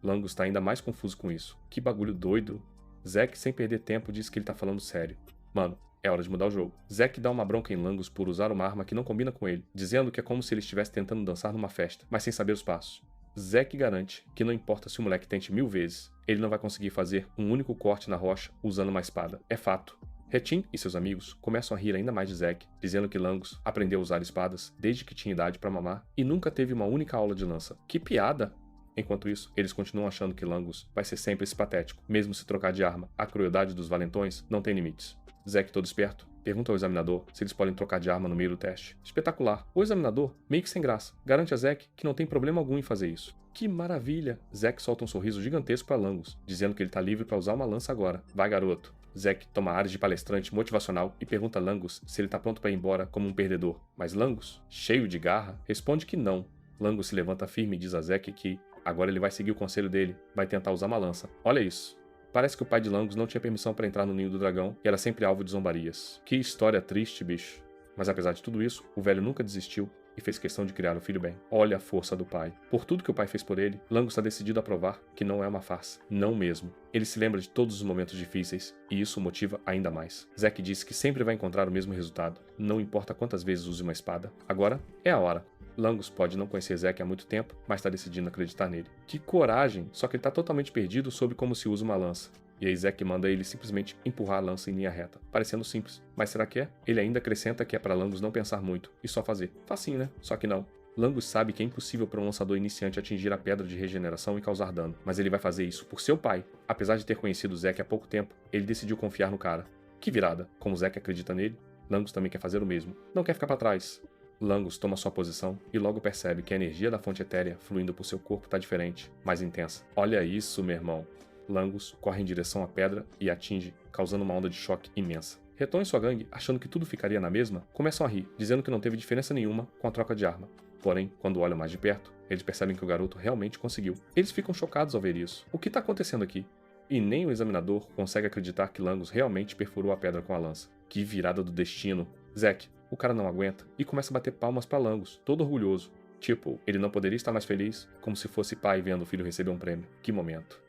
Langus tá ainda mais confuso com isso. Que bagulho doido! Zack, sem perder tempo, diz que ele tá falando sério. Mano, é hora de mudar o jogo. Zack dá uma bronca em Langus por usar uma arma que não combina com ele, dizendo que é como se ele estivesse tentando dançar numa festa, mas sem saber os passos. Zack garante que não importa se o moleque tente 1000 vezes, ele não vai conseguir fazer um único corte na rocha usando uma espada. É fato. Hatchim e seus amigos começam a rir ainda mais de Zack, dizendo que Langus aprendeu a usar espadas desde que tinha idade pra mamar e nunca teve uma única aula de lança. Que piada! Enquanto isso, eles continuam achando que Langus vai ser sempre esse patético, mesmo se trocar de arma. A crueldade dos valentões não tem limites. Zack, todo esperto, pergunta ao examinador se eles podem trocar de arma no meio do teste. Espetacular. O examinador, meio que sem graça, garante a Zack que não tem problema algum em fazer isso. Que maravilha! Zack solta um sorriso gigantesco para Langus, dizendo que ele tá livre para usar uma lança agora. Vai, garoto. Zack toma ares de palestrante motivacional e pergunta a Langus se ele tá pronto para ir embora como um perdedor. Mas Langus, cheio de garra, responde que não. Langus se levanta firme e diz a Zack que agora ele vai seguir o conselho dele, vai tentar usar uma lança. Olha isso. Parece que o pai de Langus não tinha permissão para entrar no ninho do dragão e era sempre alvo de zombarias. Que história triste, bicho. Mas apesar de tudo isso, o velho nunca desistiu e fez questão de criar o filho bem. Olha a força do pai. Por tudo que o pai fez por ele, Langus está decidido a provar que não é uma farsa. Não mesmo. Ele se lembra de todos os momentos difíceis e isso o motiva ainda mais. Zack disse que sempre vai encontrar o mesmo resultado, não importa quantas vezes use uma espada. Agora é a hora. Langus pode não conhecer Zack há muito tempo, mas está decidindo acreditar nele. Que coragem! Só que ele está totalmente perdido sobre como se usa uma lança. E aí Zack manda ele simplesmente empurrar a lança em linha reta, parecendo simples. Mas será que é? Ele ainda acrescenta que é para Langus não pensar muito e só fazer. Facinho, né? Só que não. Langus sabe que é impossível para um lançador iniciante atingir a pedra de regeneração e causar dano, mas ele vai fazer isso por seu pai. Apesar de ter conhecido Zack há pouco tempo, ele decidiu confiar no cara. Que virada! Como Zack acredita nele, Langus também quer fazer o mesmo. Não quer ficar para trás. Langus toma sua posição e logo percebe que a energia da fonte etérea fluindo por seu corpo está diferente, mais intensa. Olha isso, meu irmão! Langus corre em direção à pedra e atinge, causando uma onda de choque imensa. Reton e sua gangue, achando que tudo ficaria na mesma, começam a rir, dizendo que não teve diferença nenhuma com a troca de arma. Porém, quando olham mais de perto, eles percebem que o garoto realmente conseguiu. Eles ficam chocados ao ver isso. O que está acontecendo aqui? E nem o examinador consegue acreditar que Langus realmente perfurou a pedra com a lança. Que virada do destino! Zack, o cara não aguenta e começa a bater palmas para Langus, todo orgulhoso. Tipo, ele não poderia estar mais feliz, como se fosse pai vendo o filho receber um prêmio. Que momento.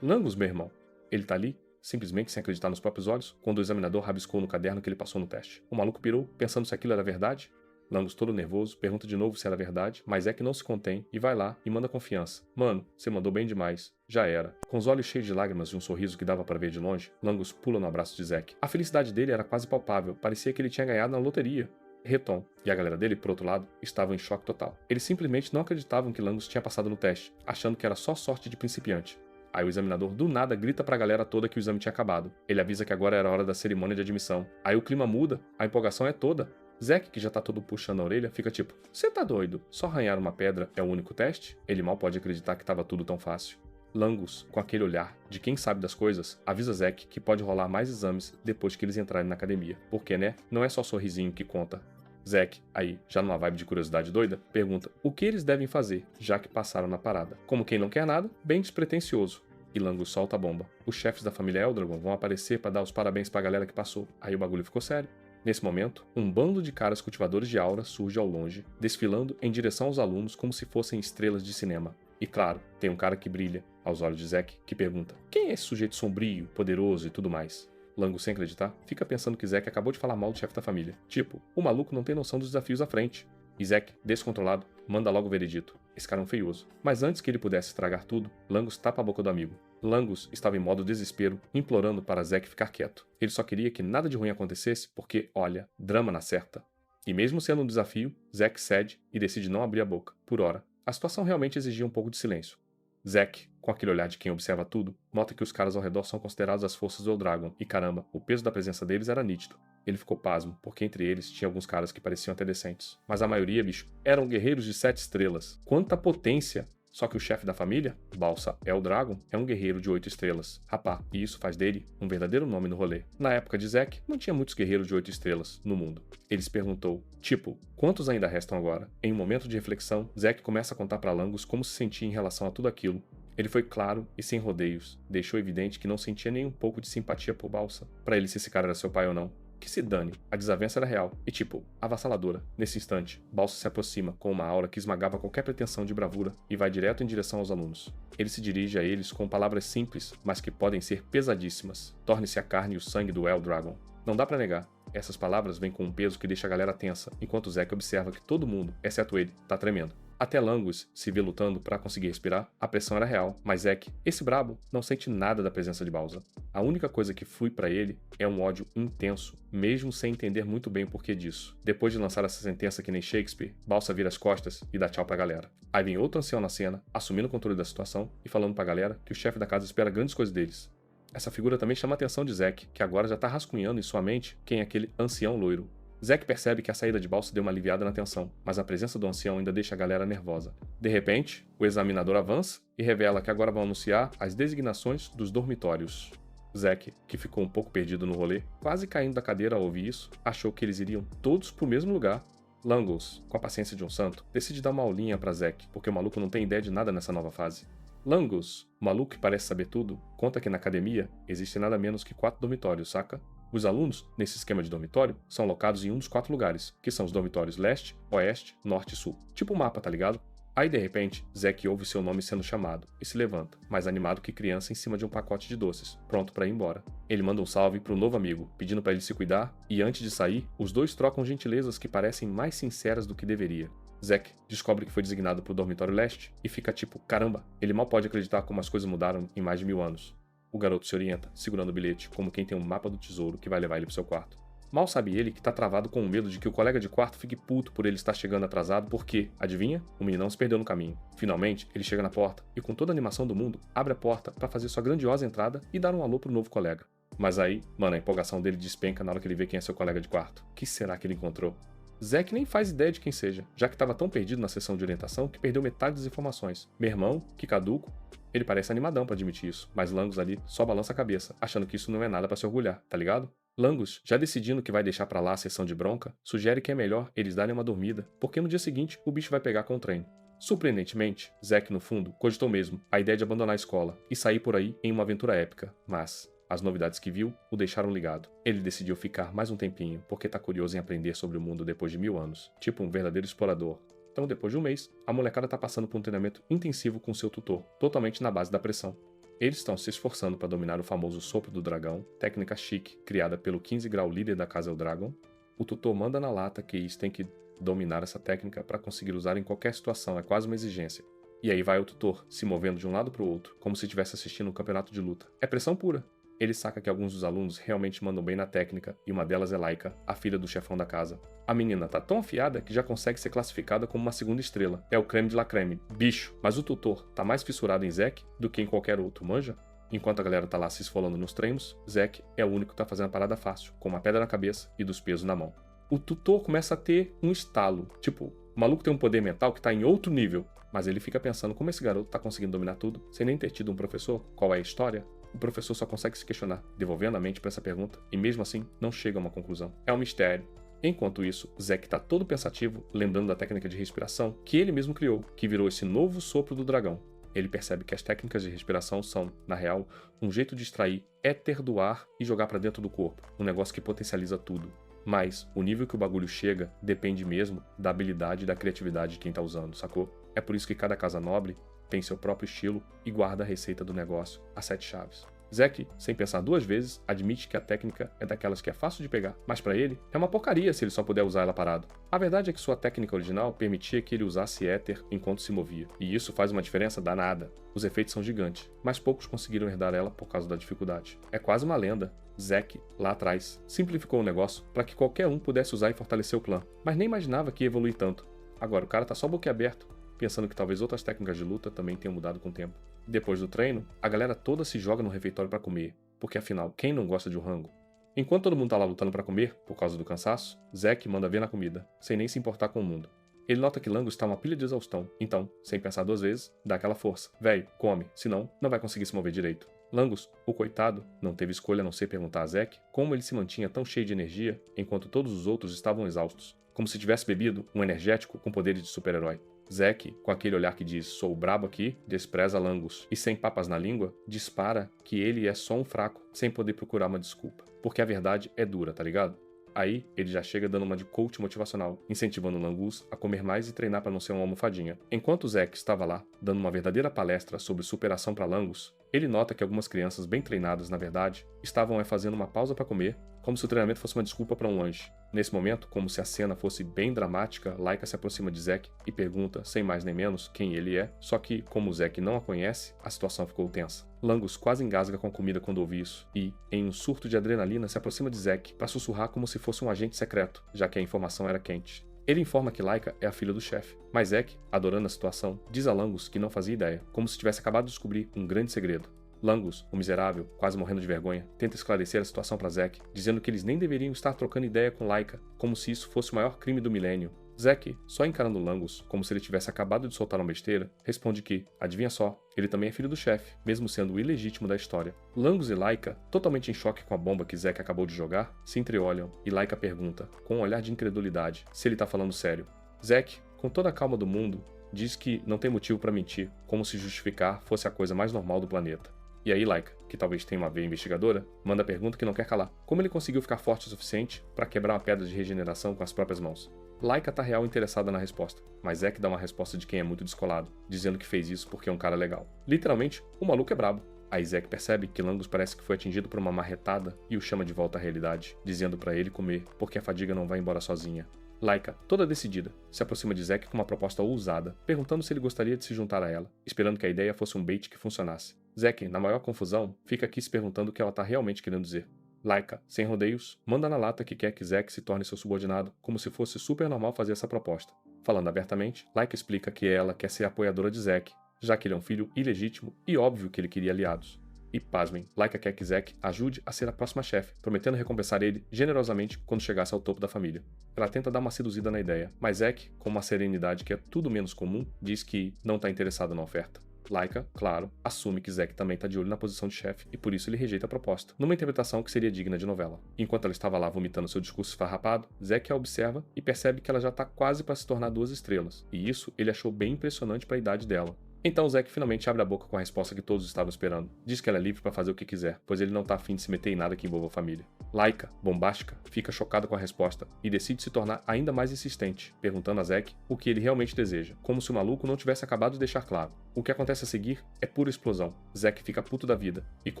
Langus, meu irmão. Ele tá ali, simplesmente sem acreditar nos próprios olhos, quando o examinador rabiscou no caderno que ele passou no teste. O maluco pirou, pensando se aquilo era verdade. Langus, todo nervoso, pergunta de novo se era verdade, mas Zack não se contém e vai lá e manda confiança. Mano, você mandou bem demais. Já era. Com os olhos cheios de lágrimas e um sorriso que dava para ver de longe, Langus pula no abraço de Zack. A felicidade dele era quase palpável, parecia que ele tinha ganhado na loteria. Reton e a galera dele, por outro lado, estavam em choque total. Eles simplesmente não acreditavam que Langus tinha passado no teste, achando que era só sorte de principiante. Aí o examinador do nada grita pra galera toda que o exame tinha acabado. Ele avisa que agora era a hora da cerimônia de admissão. Aí o clima muda, a empolgação é toda. Zack, que já tá todo puxando a orelha, fica tipo, cê tá doido? Só arranhar uma pedra é o único teste? Ele mal pode acreditar que tava tudo tão fácil. Langus, com aquele olhar de quem sabe das coisas, avisa Zack que pode rolar mais exames depois que eles entrarem na academia. Porque, né, não é só sorrisinho que conta. Zack, aí, já numa vibe de curiosidade doida, pergunta o que eles devem fazer, já que passaram na parada. Como quem não quer nada, bem despretensioso. E Langus solta a bomba. Os chefes da família Eldragon vão aparecer para dar os parabéns pra galera que passou. Aí o bagulho ficou sério. Nesse momento, um bando de caras cultivadores de aura surge ao longe, desfilando em direção aos alunos como se fossem estrelas de cinema. E claro, tem um cara que brilha, aos olhos de Zack, que pergunta: quem é esse sujeito sombrio, poderoso e tudo mais? Langus, sem acreditar, fica pensando que Zack acabou de falar mal do chefe da família. Tipo, o maluco não tem noção dos desafios à frente. E Zack, descontrolado, manda logo o veredito. Esse cara é um feioso. Mas antes que ele pudesse estragar tudo, Langus tapa a boca do amigo. Langus estava em modo desespero, implorando para Zack ficar quieto. Ele só queria que nada de ruim acontecesse porque, olha, drama na certa. E mesmo sendo um desafio, Zack cede e decide não abrir a boca, por hora. A situação realmente exigia um pouco de silêncio. Zack, com aquele olhar de quem observa tudo, nota que os caras ao redor são considerados as forças do Eldragon, e caramba, o peso da presença deles era nítido. Ele ficou pasmo, porque entre eles tinha alguns caras que pareciam até decentes. Mas a maioria, bicho, eram guerreiros de 7 estrelas. Quanta potência! Só que o chefe da família, Balsa Eldragon, é um guerreiro de 8 estrelas. Rapá, e isso faz dele um verdadeiro nome no rolê. Na época de Zack, não tinha muitos guerreiros de 8 estrelas no mundo. Ele se perguntou, tipo, quantos ainda restam agora? Em um momento de reflexão, Zack começa a contar pra Langus como se sentia em relação a tudo aquilo. Ele foi claro e sem rodeios, deixou evidente que não sentia nem um pouco de simpatia por Balsa, pra ele se esse cara era seu pai ou não. Que se dane, a desavença era real e tipo, avassaladora. Nesse instante, Balsa se aproxima com uma aura que esmagava qualquer pretensão de bravura e vai direto em direção aos alunos. Ele se dirige a eles com palavras simples, mas que podem ser pesadíssimas. Torne-se a carne e o sangue do Eldragon. Não dá pra negar, essas palavras vêm com um peso que deixa a galera tensa, enquanto Zack observa que todo mundo, exceto ele, tá tremendo. Até Langus se vê lutando para conseguir respirar, a pressão era real, mas Zack, esse brabo, não sente nada da presença de Balsa. A única coisa que flui para ele é um ódio intenso, mesmo sem entender muito bem o porquê disso. Depois de lançar essa sentença que nem Shakespeare, Balsa vira as costas e dá tchau pra galera. Aí vem outro ancião na cena, assumindo o controle da situação e falando pra galera que o chefe da casa espera grandes coisas deles. Essa figura também chama a atenção de Zack, que agora já tá rascunhando em sua mente quem é aquele ancião loiro. Zack percebe que a saída de Balsa deu uma aliviada na tensão, mas a presença do ancião ainda deixa a galera nervosa. De repente, o examinador avança e revela que agora vão anunciar as designações dos dormitórios. Zack, que ficou um pouco perdido no rolê, quase caindo da cadeira ao ouvir isso, achou que eles iriam todos pro mesmo lugar. Langus, com a paciência de um santo, decide dar uma aulinha pra Zack, porque o maluco não tem ideia de nada nessa nova fase. Langus, o maluco que parece saber tudo, conta que na academia existem nada menos que 4 dormitórios, saca? Os alunos, nesse esquema de dormitório, são alocados em um dos 4 lugares, que são os dormitórios leste, oeste, norte e sul. Tipo um mapa, tá ligado? Aí de repente, Zack ouve seu nome sendo chamado e se levanta, mais animado que criança em cima de um pacote de doces, pronto pra ir embora. Ele manda um salve pro novo amigo, pedindo pra ele se cuidar, e antes de sair, os dois trocam gentilezas que parecem mais sinceras do que deveria. Zack descobre que foi designado pro dormitório leste e fica tipo, caramba, ele mal pode acreditar como as coisas mudaram em mais de 1000 anos. O garoto se orienta, segurando o bilhete, como quem tem um mapa do tesouro que vai levar ele pro seu quarto. Mal sabe ele que tá travado com o medo de que o colega de quarto fique puto por ele estar chegando atrasado porque, adivinha? O meninão se perdeu no caminho. Finalmente, ele chega na porta e com toda a animação do mundo, abre a porta pra fazer sua grandiosa entrada e dar um alô pro novo colega. Mas aí, mano, a empolgação dele despenca na hora que ele vê quem é seu colega de quarto. O que será que ele encontrou? Zack nem faz ideia de quem seja, já que estava tão perdido na sessão de orientação que perdeu metade das informações. Meu irmão, que caduco. Ele parece animadão pra admitir isso, mas Langus ali só balança a cabeça, achando que isso não é nada pra se orgulhar, tá ligado? Langus, já decidindo que vai deixar pra lá a sessão de bronca, sugere que é melhor eles darem uma dormida, porque no dia seguinte o bicho vai pegar com o trem. Surpreendentemente, Zack no fundo cogitou mesmo a ideia de abandonar a escola e sair por aí em uma aventura épica, mas as novidades que viu o deixaram ligado. Ele decidiu ficar mais um tempinho, porque tá curioso em aprender sobre o mundo depois de 1000 anos, tipo um verdadeiro explorador. Então, depois de um mês, a molecada tá passando por um treinamento intensivo com seu tutor, totalmente na base da pressão. Eles estão se esforçando para dominar o famoso sopro do dragão, técnica chique criada pelo 15 grau líder da casa Eldragon. O tutor manda na lata que eles têm que dominar essa técnica para conseguir usar em qualquer situação, é quase uma exigência. E aí vai o tutor, se movendo de um lado para o outro, como se estivesse assistindo um campeonato de luta. É pressão pura. Ele saca que alguns dos alunos realmente mandam bem na técnica, e uma delas é Laika, a filha do chefão da casa. A menina tá tão afiada que já consegue ser classificada como uma segunda estrela. É o creme de la creme, bicho. Mas o tutor tá mais fissurado em Zack do que em qualquer outro, manja? Enquanto a galera tá lá se esfolando nos treinos, Zack é o único que tá fazendo a parada fácil, com uma pedra na cabeça e dos pesos na mão. O tutor começa a ter um estalo, tipo, o maluco tem um poder mental que tá em outro nível, mas ele fica pensando como esse garoto tá conseguindo dominar tudo, sem nem ter tido um professor, qual é a história? O professor só consegue se questionar, devolvendo a mente para essa pergunta, e mesmo assim não chega a uma conclusão. É um mistério. Enquanto isso, Zack tá todo pensativo, lembrando da técnica de respiração que ele mesmo criou, que virou esse novo sopro do dragão. Ele percebe que as técnicas de respiração são, na real, um jeito de extrair éter do ar e jogar pra dentro do corpo, um negócio que potencializa tudo. Mas o nível que o bagulho chega depende mesmo da habilidade e da criatividade de quem tá usando, sacou? É por isso que cada casa nobre tem seu próprio estilo e guarda a receita do negócio, as 7 chaves. Zack, sem pensar 2 vezes, admite que a técnica é daquelas que é fácil de pegar, mas pra ele é uma porcaria se ele só puder usar ela parado. A verdade é que sua técnica original permitia que ele usasse éter enquanto se movia, e isso faz uma diferença danada. Os efeitos são gigantes, mas poucos conseguiram herdar ela por causa da dificuldade. É quase uma lenda. Zack, lá atrás, simplificou o negócio para que qualquer um pudesse usar e fortalecer o clã, mas nem imaginava que ia evoluir tanto. Agora o cara tá só boquiaberto, pensando que talvez outras técnicas de luta também tenham mudado com o tempo. Depois do treino, a galera toda se joga no refeitório para comer, porque afinal, quem não gosta de um rango? Enquanto todo mundo tá lá lutando para comer, por causa do cansaço, Zack manda ver na comida, sem nem se importar com o mundo. Ele nota que Langus tá uma pilha de exaustão, então, sem pensar 2 vezes, dá aquela força. Véi, come, senão não vai conseguir se mover direito. Langus, o coitado, não teve escolha a não ser perguntar a Zack como ele se mantinha tão cheio de energia enquanto todos os outros estavam exaustos, como se tivesse bebido um energético com poderes de super-herói. Zack, com aquele olhar que diz "sou brabo aqui", despreza Langus e, sem papas na língua, dispara que ele é só um fraco, sem poder procurar uma desculpa. Porque a verdade é dura, tá ligado? Aí, ele já chega dando uma de coach motivacional, incentivando Langus a comer mais e treinar para não ser uma almofadinha. Enquanto Zack estava lá, dando uma verdadeira palestra sobre superação para Langus, ele nota que algumas crianças bem treinadas, na verdade, estavam fazendo uma pausa para comer, como se o treinamento fosse uma desculpa para um lanche. Nesse momento, como se a cena fosse bem dramática, Laika se aproxima de Zack e pergunta, sem mais nem menos, quem ele é, só que, como Zack não a conhece, a situação ficou tensa. Langus quase engasga com a comida quando ouve isso, e, em um surto de adrenalina, se aproxima de Zack para sussurrar como se fosse um agente secreto, já que a informação era quente. Ele informa que Laika é a filha do chefe, mas Zack, adorando a situação, diz a Langus que não fazia ideia, como se tivesse acabado de descobrir um grande segredo. Langus, o miserável, quase morrendo de vergonha, tenta esclarecer a situação para Zack, dizendo que eles nem deveriam estar trocando ideia com Laika, como se isso fosse o maior crime do milênio. Zack, só encarando Langus como se ele tivesse acabado de soltar uma besteira, responde que, adivinha só, ele também é filho do chefe, mesmo sendo o ilegítimo da história. Langus e Laika, totalmente em choque com a bomba que Zack acabou de jogar, se entreolham e Laika pergunta, com um olhar de incredulidade, se ele tá falando sério. Zack, com toda a calma do mundo, diz que não tem motivo para mentir, como se justificar fosse a coisa mais normal do planeta. E aí Laika, que talvez tenha uma veia investigadora, manda a pergunta que não quer calar. Como ele conseguiu ficar forte o suficiente para quebrar uma pedra de regeneração com as próprias mãos? Laika tá real interessada na resposta, mas Zack dá uma resposta de quem é muito descolado, dizendo que fez isso porque é um cara legal. Literalmente, o maluco é brabo. Aí Zack percebe que Langus parece que foi atingido por uma marretada e o chama de volta à realidade, dizendo para ele comer, porque a fadiga não vai embora sozinha. Laika, toda decidida, se aproxima de Zack com uma proposta ousada, perguntando se ele gostaria de se juntar a ela, esperando que a ideia fosse um bait que funcionasse. Zack, na maior confusão, fica aqui se perguntando o que ela tá realmente querendo dizer. Laika, sem rodeios, manda na lata que quer que Zack se torne seu subordinado, como se fosse super normal fazer essa proposta. Falando abertamente, Laika explica que ela quer ser apoiadora de Zack, já que ele é um filho ilegítimo e óbvio que ele queria aliados. E pasmem, Laika quer que Zack ajude a ser a próxima chefe, prometendo recompensar ele generosamente quando chegasse ao topo da família. Ela tenta dar uma seduzida na ideia, mas Zack, com uma serenidade que é tudo menos comum, diz que não tá interessado na oferta. Laika, claro, assume que Zack também tá de olho na posição de chefe e por isso ele rejeita a proposta, numa interpretação que seria digna de novela. Enquanto ela estava lá vomitando seu discurso esfarrapado, Zack a observa e percebe que ela já tá quase para se tornar 2 estrelas, e isso ele achou bem impressionante para a idade dela. Então Zack finalmente abre a boca com a resposta que todos estavam esperando. Diz que ela é livre para fazer o que quiser, pois ele não tá afim de se meter em nada que envolva a família. Laika, bombástica, fica chocada com a resposta e decide se tornar ainda mais insistente, perguntando a Zack o que ele realmente deseja, como se o maluco não tivesse acabado de deixar claro. O que acontece a seguir é pura explosão. Zack fica puto da vida e, com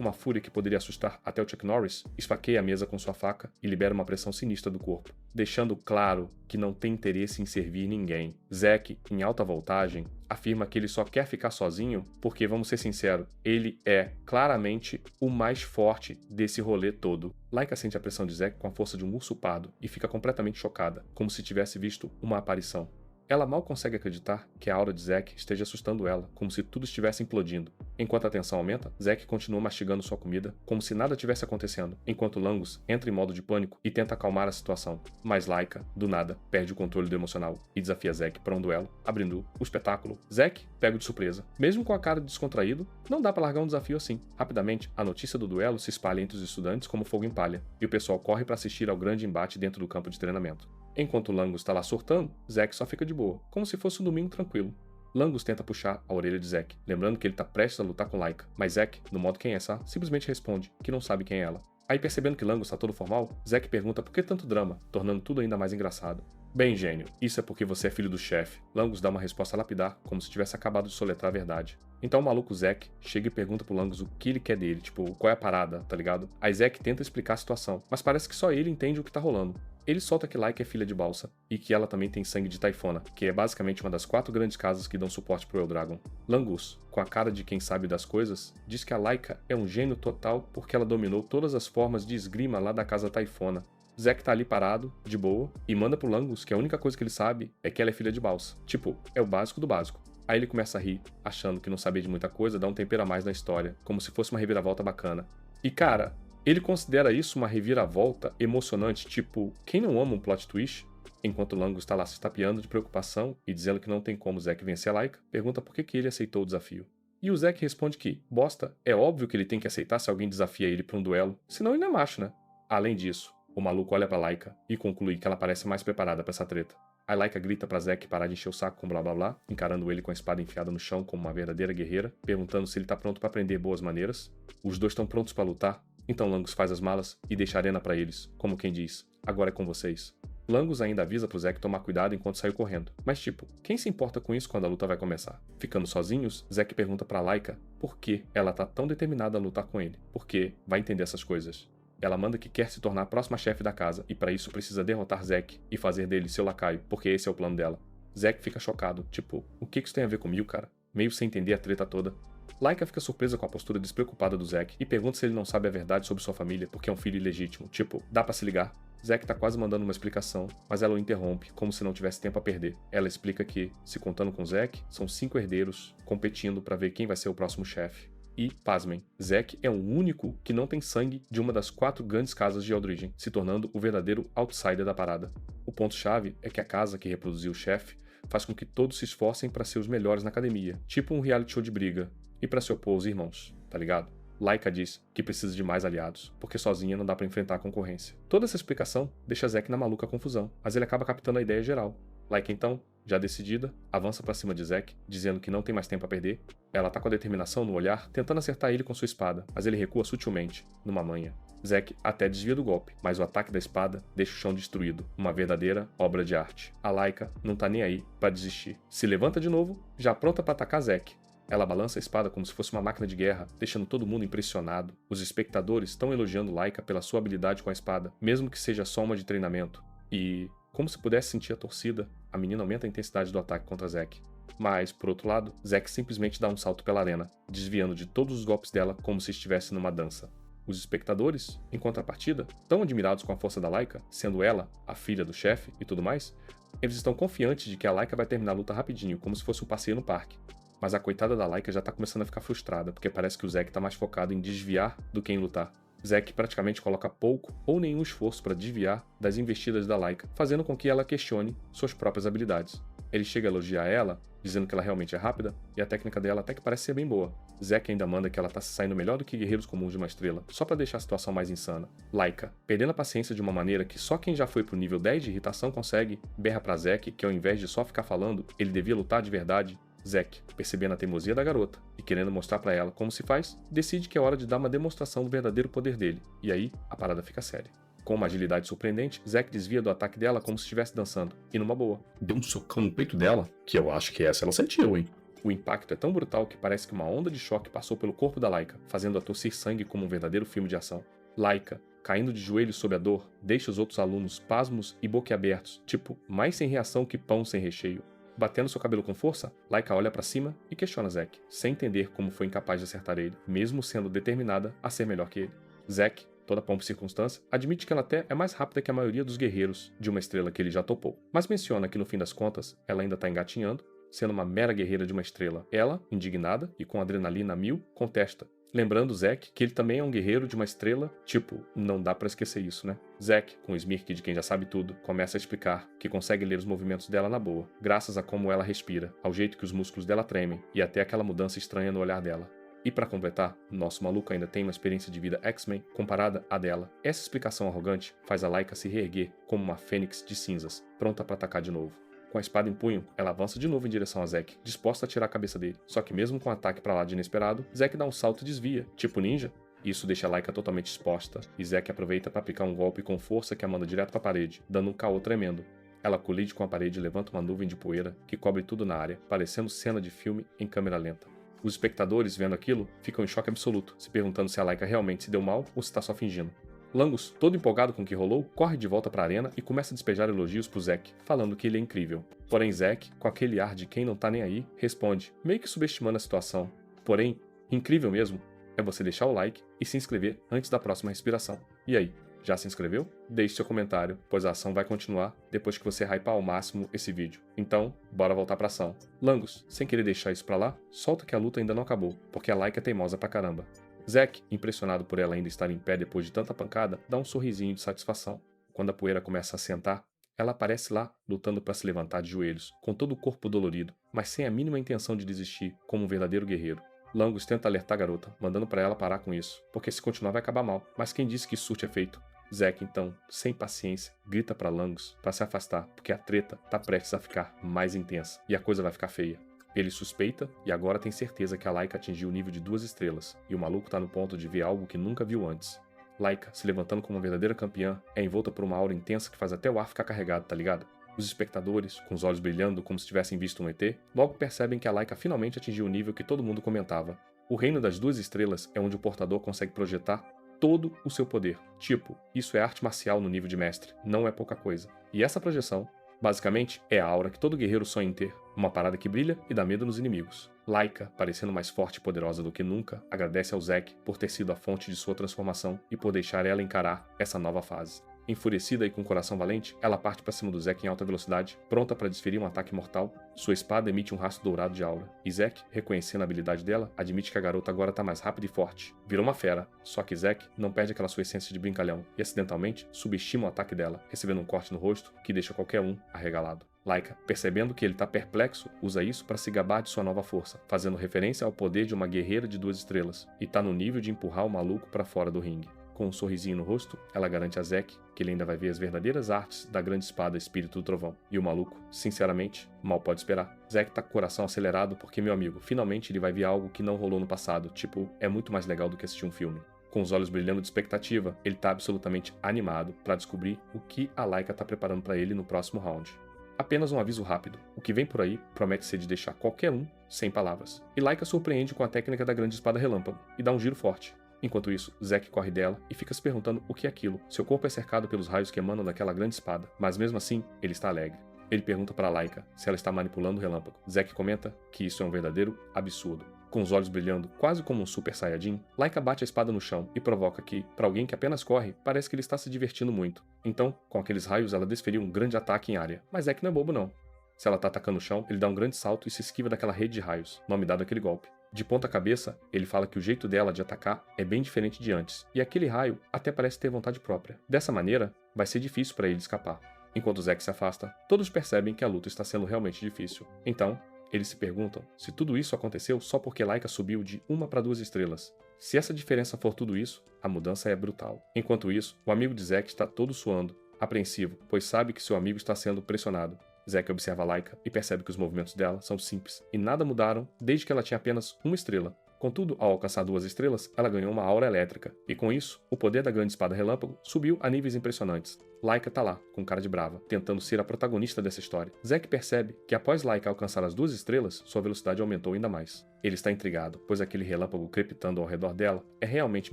uma fúria que poderia assustar até o Chuck Norris, esfaqueia a mesa com sua faca e libera uma pressão sinistra do corpo, deixando claro que não tem interesse em servir ninguém. Zack, em alta voltagem, afirma que ele só quer ficar sozinho porque, vamos ser sinceros, ele é claramente o mais forte desse rolê todo. Laika sente a pressão de Zack com a força de um urso pardo e fica completamente chocada, como se tivesse visto uma aparição. Ela mal consegue acreditar que a aura de Zack esteja assustando ela, como se tudo estivesse implodindo. Enquanto a tensão aumenta, Zack continua mastigando sua comida, como se nada tivesse acontecendo, enquanto Langus entra em modo de pânico e tenta acalmar a situação. Mas Laika, do nada, perde o controle do emocional e desafia Zack para um duelo, abrindo o espetáculo. Zack pega de surpresa. Mesmo com a cara de descontraído, não dá para largar um desafio assim. Rapidamente, a notícia do duelo se espalha entre os estudantes como fogo em palha, e o pessoal corre para assistir ao grande embate dentro do campo de treinamento. Enquanto Langus está lá surtando, Zack só fica de boa, como se fosse um domingo tranquilo. Langus tenta puxar a orelha de Zack, lembrando que ele está prestes a lutar com Laika, mas Zack, no modo quem é Sa, simplesmente responde que não sabe quem é ela. Aí, percebendo que Langus está todo formal, Zack pergunta por que tanto drama, tornando tudo ainda mais engraçado. Bem, gênio, isso é porque você é filho do chefe. Langus dá uma resposta lapidar, como se tivesse acabado de soletrar a verdade. Então o maluco Zack chega e pergunta pro Langus o que ele quer dele, tipo, qual é a parada, tá ligado? Aí Zack tenta explicar a situação, mas parece que só ele entende o que tá rolando. Ele solta que Laika é filha de Balsa, e que ela também tem sangue de Taifona, que é basicamente uma das 4 grandes casas que dão suporte pro Eldragon. Langus, com a cara de quem sabe das coisas, diz que a Laika é um gênio total porque ela dominou todas as formas de esgrima lá da casa Taifona. Zack tá ali parado, de boa, e manda pro Langus que a única coisa que ele sabe é que ela é filha de Balsa. Tipo, é o básico do básico. Aí ele começa a rir, achando que não sabia de muita coisa, dá um tempero a mais na história, como se fosse uma reviravolta bacana. E cara, ele considera isso uma reviravolta emocionante, tipo, quem não ama um plot twist? Enquanto Langus está lá se tapeando de preocupação e dizendo que não tem como Zack vencer a Laika, pergunta por que ele aceitou o desafio. E o Zack responde que, bosta, é óbvio que ele tem que aceitar se alguém desafia ele pra um duelo, senão ele não é macho, né? Além disso, o maluco olha pra Laika e conclui que ela parece mais preparada pra essa treta. A Laika grita pra Zack parar de encher o saco com blá blá blá, encarando ele com a espada enfiada no chão como uma verdadeira guerreira, perguntando se ele tá pronto pra aprender boas maneiras. Os dois estão prontos pra lutar, então Langus faz as malas e deixa a arena pra eles, como quem diz, agora é com vocês. Langus ainda avisa pro Zack tomar cuidado enquanto sai correndo, mas tipo, quem se importa com isso quando a luta vai começar? Ficando sozinhos, Zack pergunta pra Laika por que ela tá tão determinada a lutar com ele, porque vai entender essas coisas. Ela manda que quer se tornar a próxima chefe da casa, e para isso precisa derrotar Zack e fazer dele seu lacaio, porque esse é o plano dela. Zack fica chocado, tipo, o que isso tem a ver comigo, cara? Meio sem entender a treta toda. Laika fica surpresa com a postura despreocupada do Zack e pergunta se ele não sabe a verdade sobre sua família porque é um filho ilegítimo, tipo, dá pra se ligar? Zack tá quase mandando uma explicação, mas ela o interrompe, como se não tivesse tempo a perder. Ela explica que, se contando com Zack, são 5 herdeiros competindo para ver quem vai ser o próximo chefe. E, pasmem, Zack é o único que não tem sangue de uma das 4 grandes casas de Eldritch, se tornando o verdadeiro outsider da parada. O ponto-chave é que a casa que reproduziu o chefe faz com que todos se esforcem para ser os melhores na academia, tipo um reality show de briga, e para se opor aos irmãos, tá ligado? Laika diz que precisa de mais aliados, porque sozinha não dá pra enfrentar a concorrência. Toda essa explicação deixa Zack na maluca confusão, mas ele acaba captando a ideia geral. Laika então, já decidida, avança pra cima de Zack, dizendo que não tem mais tempo a perder. Ela tá com a determinação no olhar, tentando acertar ele com sua espada, mas ele recua sutilmente, numa manha. Zack até desvia do golpe, mas o ataque da espada deixa o chão destruído, uma verdadeira obra de arte. A Laika não tá nem aí pra desistir. Se levanta de novo, já pronta pra atacar Zack. Ela balança a espada como se fosse uma máquina de guerra, deixando todo mundo impressionado. Os espectadores estão elogiando Laika pela sua habilidade com a espada, mesmo que seja só uma de treinamento. E, como se pudesse sentir a torcida, a menina aumenta a intensidade do ataque contra Zack. Mas, por outro lado, Zack simplesmente dá um salto pela arena, desviando de todos os golpes dela como se estivesse numa dança. Os espectadores, em contrapartida, tão admirados com a força da Laika, sendo ela a filha do chefe e tudo mais, eles estão confiantes de que a Laika vai terminar a luta rapidinho, como se fosse um passeio no parque. Mas a coitada da Laika já tá começando a ficar frustrada, porque parece que o Zack tá mais focado em desviar do que em lutar. Zack praticamente coloca pouco ou nenhum esforço para desviar das investidas da Laika, fazendo com que ela questione suas próprias habilidades. Ele chega a elogiar ela, dizendo que ela realmente é rápida, e a técnica dela até que parece ser bem boa. Zack ainda manda que ela tá se saindo melhor do que guerreiros comuns de uma estrela, só pra deixar a situação mais insana. Laika, perdendo a paciência de uma maneira que só quem já foi pro nível 10 de irritação consegue, berra pra Zack que ao invés de só ficar falando, ele devia lutar de verdade. Zack, percebendo a teimosia da garota e querendo mostrar pra ela como se faz, decide que é hora de dar uma demonstração do verdadeiro poder dele, e aí a parada fica séria. Com uma agilidade surpreendente, Zack desvia do ataque dela como se estivesse dançando, e numa boa. Deu um socão no peito dela, que eu acho que essa ela sentiu, hein? O impacto é tão brutal que parece que uma onda de choque passou pelo corpo da Laika, fazendo-a tossir sangue como um verdadeiro filme de ação. Laika, caindo de joelhos sob a dor, deixa os outros alunos pasmos e boquiabertos, tipo, mais sem reação que pão sem recheio. Batendo seu cabelo com força, Laika olha pra cima e questiona Zack, sem entender como foi incapaz de acertar ele, mesmo sendo determinada a ser melhor que ele. Zack toda pompa e circunstância, admite que ela até é mais rápida que a maioria dos guerreiros de uma estrela que ele já topou. Mas menciona que no fim das contas, ela ainda tá engatinhando, sendo uma mera guerreira de uma estrela. Ela, indignada e com adrenalina a mil, contesta. Lembrando Zack que ele também é um guerreiro de uma estrela, tipo, não dá pra esquecer isso, né? Zack, com o smirk de quem já sabe tudo, começa a explicar que consegue ler os movimentos dela na boa, graças a como ela respira, ao jeito que os músculos dela tremem e até aquela mudança estranha no olhar dela. E pra completar, nosso maluco ainda tem uma experiência de vida X-Men comparada à dela. Essa explicação arrogante faz a Laika se reerguer como uma fênix de cinzas, pronta pra atacar de novo. Com a espada em punho, ela avança de novo em direção a Zack, disposta a tirar a cabeça dele. Só que mesmo com o ataque pra lá de inesperado, Zack dá um salto e desvia, tipo ninja. Isso deixa a Laika totalmente exposta, e Zack aproveita para aplicar um golpe com força que a manda direto pra parede, dando um caô tremendo. Ela colide com a parede e levanta uma nuvem de poeira que cobre tudo na área, parecendo cena de filme em câmera lenta. Os espectadores, vendo aquilo, ficam em choque absoluto, se perguntando se a Laika realmente se deu mal ou se tá só fingindo. Langus, todo empolgado com o que rolou, corre de volta pra arena e começa a despejar elogios pro Zack, falando que ele é incrível. Porém Zack, com aquele ar de quem não tá nem aí, responde, meio que subestimando a situação. Porém, incrível mesmo é você deixar o like e se inscrever antes da próxima respiração. E aí, já se inscreveu? Deixe seu comentário, pois a ação vai continuar depois que você hypar ao máximo esse vídeo. Então, bora voltar pra ação. Langus, sem querer deixar isso pra lá, solta que a luta ainda não acabou, porque a Laika é teimosa pra caramba. Zack, impressionado por ela ainda estar em pé depois de tanta pancada, dá um sorrisinho de satisfação. Quando a poeira começa a assentar, ela aparece lá, lutando para se levantar de joelhos, com todo o corpo dolorido, mas sem a mínima intenção de desistir, como um verdadeiro guerreiro. Langus tenta alertar a garota, mandando para ela parar com isso, porque se continuar vai acabar mal, mas quem disse que isso surte efeito? Zack, então, sem paciência, grita para Langus para se afastar, porque a treta tá prestes a ficar mais intensa, e a coisa vai ficar feia. Ele suspeita e agora tem certeza que a Laika atingiu o nível de 2 estrelas, e o maluco tá no ponto de ver algo que nunca viu antes. Laika, se levantando como uma verdadeira campeã, é envolta por uma aura intensa que faz até o ar ficar carregado, tá ligado? Os espectadores, com os olhos brilhando como se tivessem visto um ET, logo percebem que a Laika finalmente atingiu o nível que todo mundo comentava. O reino das 2 estrelas é onde o portador consegue projetar todo o seu poder. Tipo, isso é arte marcial no nível de mestre, não é pouca coisa. E essa projeção, basicamente, é a aura que todo guerreiro sonha em ter, uma parada que brilha e dá medo nos inimigos. Laika, parecendo mais forte e poderosa do que nunca, agradece ao Zack por ter sido a fonte de sua transformação e por deixar ela encarar essa nova fase. Enfurecida e com o coração valente, ela parte para cima do Zack em alta velocidade, pronta para desferir um ataque mortal. Sua espada emite um rastro dourado de aura, e Zack, reconhecendo a habilidade dela, admite que a garota agora tá mais rápida e forte. Virou uma fera, só que Zack não perde aquela sua essência de brincalhão, e acidentalmente subestima o ataque dela, recebendo um corte no rosto que deixa qualquer um arregalado. Laika, percebendo que ele tá perplexo, usa isso para se gabar de sua nova força, fazendo referência ao poder de uma guerreira de 2 estrelas, e tá no nível de empurrar o maluco para fora do ringue. Com um sorrisinho no rosto, ela garante a Zack que ele ainda vai ver as verdadeiras artes da grande espada Espírito do Trovão. E o maluco, sinceramente, mal pode esperar. Zack tá com o coração acelerado porque, meu amigo, finalmente ele vai ver algo que não rolou no passado, tipo, é muito mais legal do que assistir um filme. Com os olhos brilhando de expectativa, ele tá absolutamente animado para descobrir o que a Laika tá preparando para ele no próximo round. Apenas um aviso rápido, o que vem por aí promete ser de deixar qualquer um sem palavras. E Laika surpreende com a técnica da grande espada relâmpago e dá um giro forte. Enquanto isso, Zack corre dela e fica se perguntando o que é aquilo. Seu corpo é cercado pelos raios que emanam daquela grande espada, mas mesmo assim, ele está alegre. Ele pergunta para Laika se ela está manipulando o relâmpago. Zack comenta que isso é um verdadeiro absurdo. Com os olhos brilhando, quase como um super saiyajin, Laika bate a espada no chão e provoca que, para alguém que apenas corre, parece que ele está se divertindo muito. Então, com aqueles raios, ela desferiu um grande ataque em área. Mas Zack não é bobo não. Se ela tá atacando o chão, ele dá um grande salto e se esquiva daquela rede de raios, nome dado àquele golpe. De ponta cabeça, ele fala que o jeito dela de atacar é bem diferente de antes, e aquele raio até parece ter vontade própria. Dessa maneira, vai ser difícil para ele escapar. Enquanto Zack se afasta, todos percebem que a luta está sendo realmente difícil. Então, eles se perguntam se tudo isso aconteceu só porque Laika subiu de 1 para 2 estrelas. Se essa diferença for tudo isso, a mudança é brutal. Enquanto isso, o amigo de Zack está todo suando, apreensivo, pois sabe que seu amigo está sendo pressionado. Zack observa Laika e percebe que os movimentos dela são simples e nada mudaram desde que ela tinha apenas 1 estrela. Contudo, ao alcançar 2 estrelas, ela ganhou uma aura elétrica, e com isso, o poder da grande espada relâmpago subiu a níveis impressionantes. Laika tá lá, com cara de brava, tentando ser a protagonista dessa história. Zack percebe que após Laika alcançar as 2 estrelas, sua velocidade aumentou ainda mais. Ele está intrigado, pois aquele relâmpago crepitando ao redor dela é realmente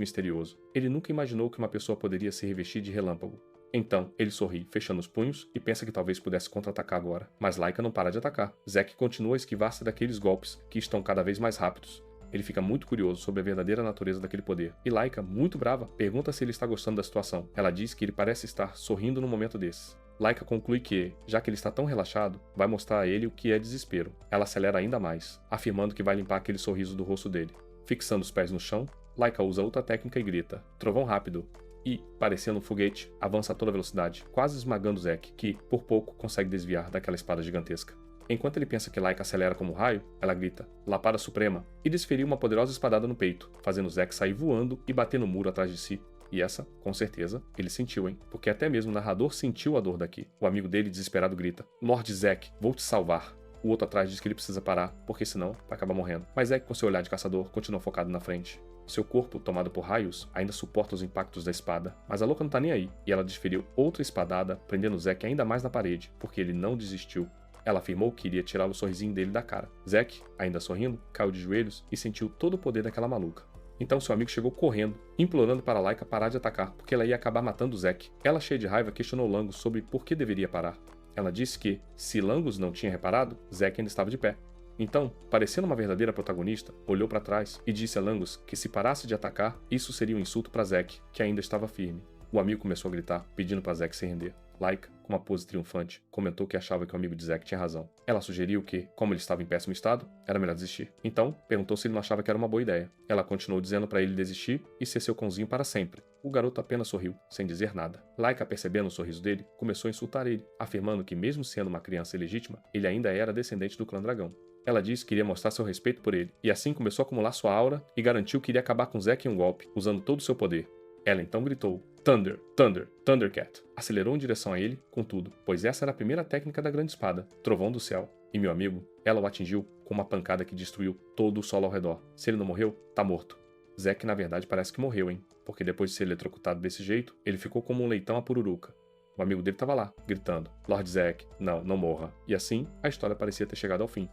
misterioso. Ele nunca imaginou que uma pessoa poderia se revestir de relâmpago. Então, ele sorri, fechando os punhos, e pensa que talvez pudesse contra-atacar agora. Mas Laika não para de atacar. Zack continua a esquivar-se daqueles golpes, que estão cada vez mais rápidos. ele fica muito curioso sobre a verdadeira natureza daquele poder. E Laika, muito brava, pergunta se ele está gostando da situação. Ela diz que ele parece estar sorrindo num momento desses. Laika conclui que, já que ele está tão relaxado, vai mostrar a ele o que é desespero. Ela acelera ainda mais, afirmando que vai limpar aquele sorriso do rosto dele. Fixando os pés no chão, Laika usa outra técnica e grita, trovão rápido, e, parecendo um foguete, avança a toda velocidade, quase esmagando Zack, que, por pouco, consegue desviar daquela espada gigantesca. Enquanto ele pensa que Laika acelera como um raio, ela grita, Lapada Suprema, e desferiu uma poderosa espadada no peito, fazendo Zack sair voando e bater no muro atrás de si. E essa, com certeza, ele sentiu, hein? Porque até mesmo o narrador sentiu a dor daqui. O amigo dele, desesperado, grita, Lord Zack, vou te salvar. O outro atrás diz que ele precisa parar, porque senão vai acabar morrendo. Mas Zack, com seu olhar de caçador, continua focado na frente. Seu corpo, tomado por raios, ainda suporta os impactos da espada, mas a louca não tá nem aí, e ela desferiu outra espadada, prendendo Zack ainda mais na parede, porque ele não desistiu. Ela afirmou que iria tirar o sorrisinho dele da cara. Zack, ainda sorrindo, caiu de joelhos e sentiu todo o poder daquela maluca. Então seu amigo chegou correndo, implorando para Laika parar de atacar, porque ela ia acabar matando Zack. Ela, cheia de raiva, questionou Langus sobre por que deveria parar. Ela disse que, se Langus não tinha reparado, Zack ainda estava de pé. Então, parecendo uma verdadeira protagonista, olhou para trás e disse a Langus que se parasse de atacar, isso seria um insulto para Zack, que ainda estava firme. O amigo começou a gritar, pedindo para Zack se render. Laika, com uma pose triunfante, comentou que achava que o amigo de Zack tinha razão. Ela sugeriu que, como ele estava em péssimo estado, era melhor desistir. Então, perguntou se ele não achava que era uma boa ideia. Ela continuou dizendo para ele desistir e ser seu cãozinho para sempre. O garoto apenas sorriu, sem dizer nada. Laika, percebendo o sorriso dele, começou a insultar ele, afirmando que mesmo sendo uma criança ilegítima, ele ainda era descendente do clã dragão. Ela disse que iria mostrar seu respeito por ele, e assim começou a acumular sua aura e garantiu que iria acabar com Zack em um golpe, usando todo o seu poder. Ela então gritou, Thunder, Thunder, Thundercat. Acelerou em direção a ele, contudo, pois essa era a primeira técnica da grande espada, Trovão do Céu. E meu amigo, ela o atingiu com uma pancada que destruiu todo o solo ao redor. Se ele não morreu, tá morto. Zack na verdade parece que morreu, hein? Porque depois de ser eletrocutado desse jeito, ele ficou como um leitão à pururuca. O amigo dele tava lá, gritando, Lord Zack, não morra. E assim, a história parecia ter chegado ao fim.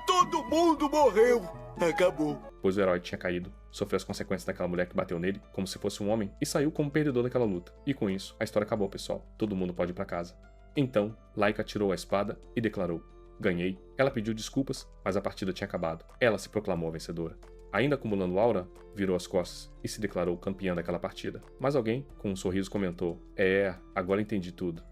Todo mundo morreu! Acabou. Pois o herói tinha caído, sofreu as consequências daquela mulher que bateu nele, como se fosse um homem, e saiu como perdedor daquela luta. E com isso, a história acabou, pessoal. Todo mundo pode ir pra casa. Então, Laika tirou a espada e declarou, ganhei. Ela pediu desculpas, mas a partida tinha acabado. Ela se proclamou a vencedora. Ainda acumulando aura, virou as costas e se declarou campeã daquela partida. Mas alguém, com um sorriso, comentou, agora entendi tudo.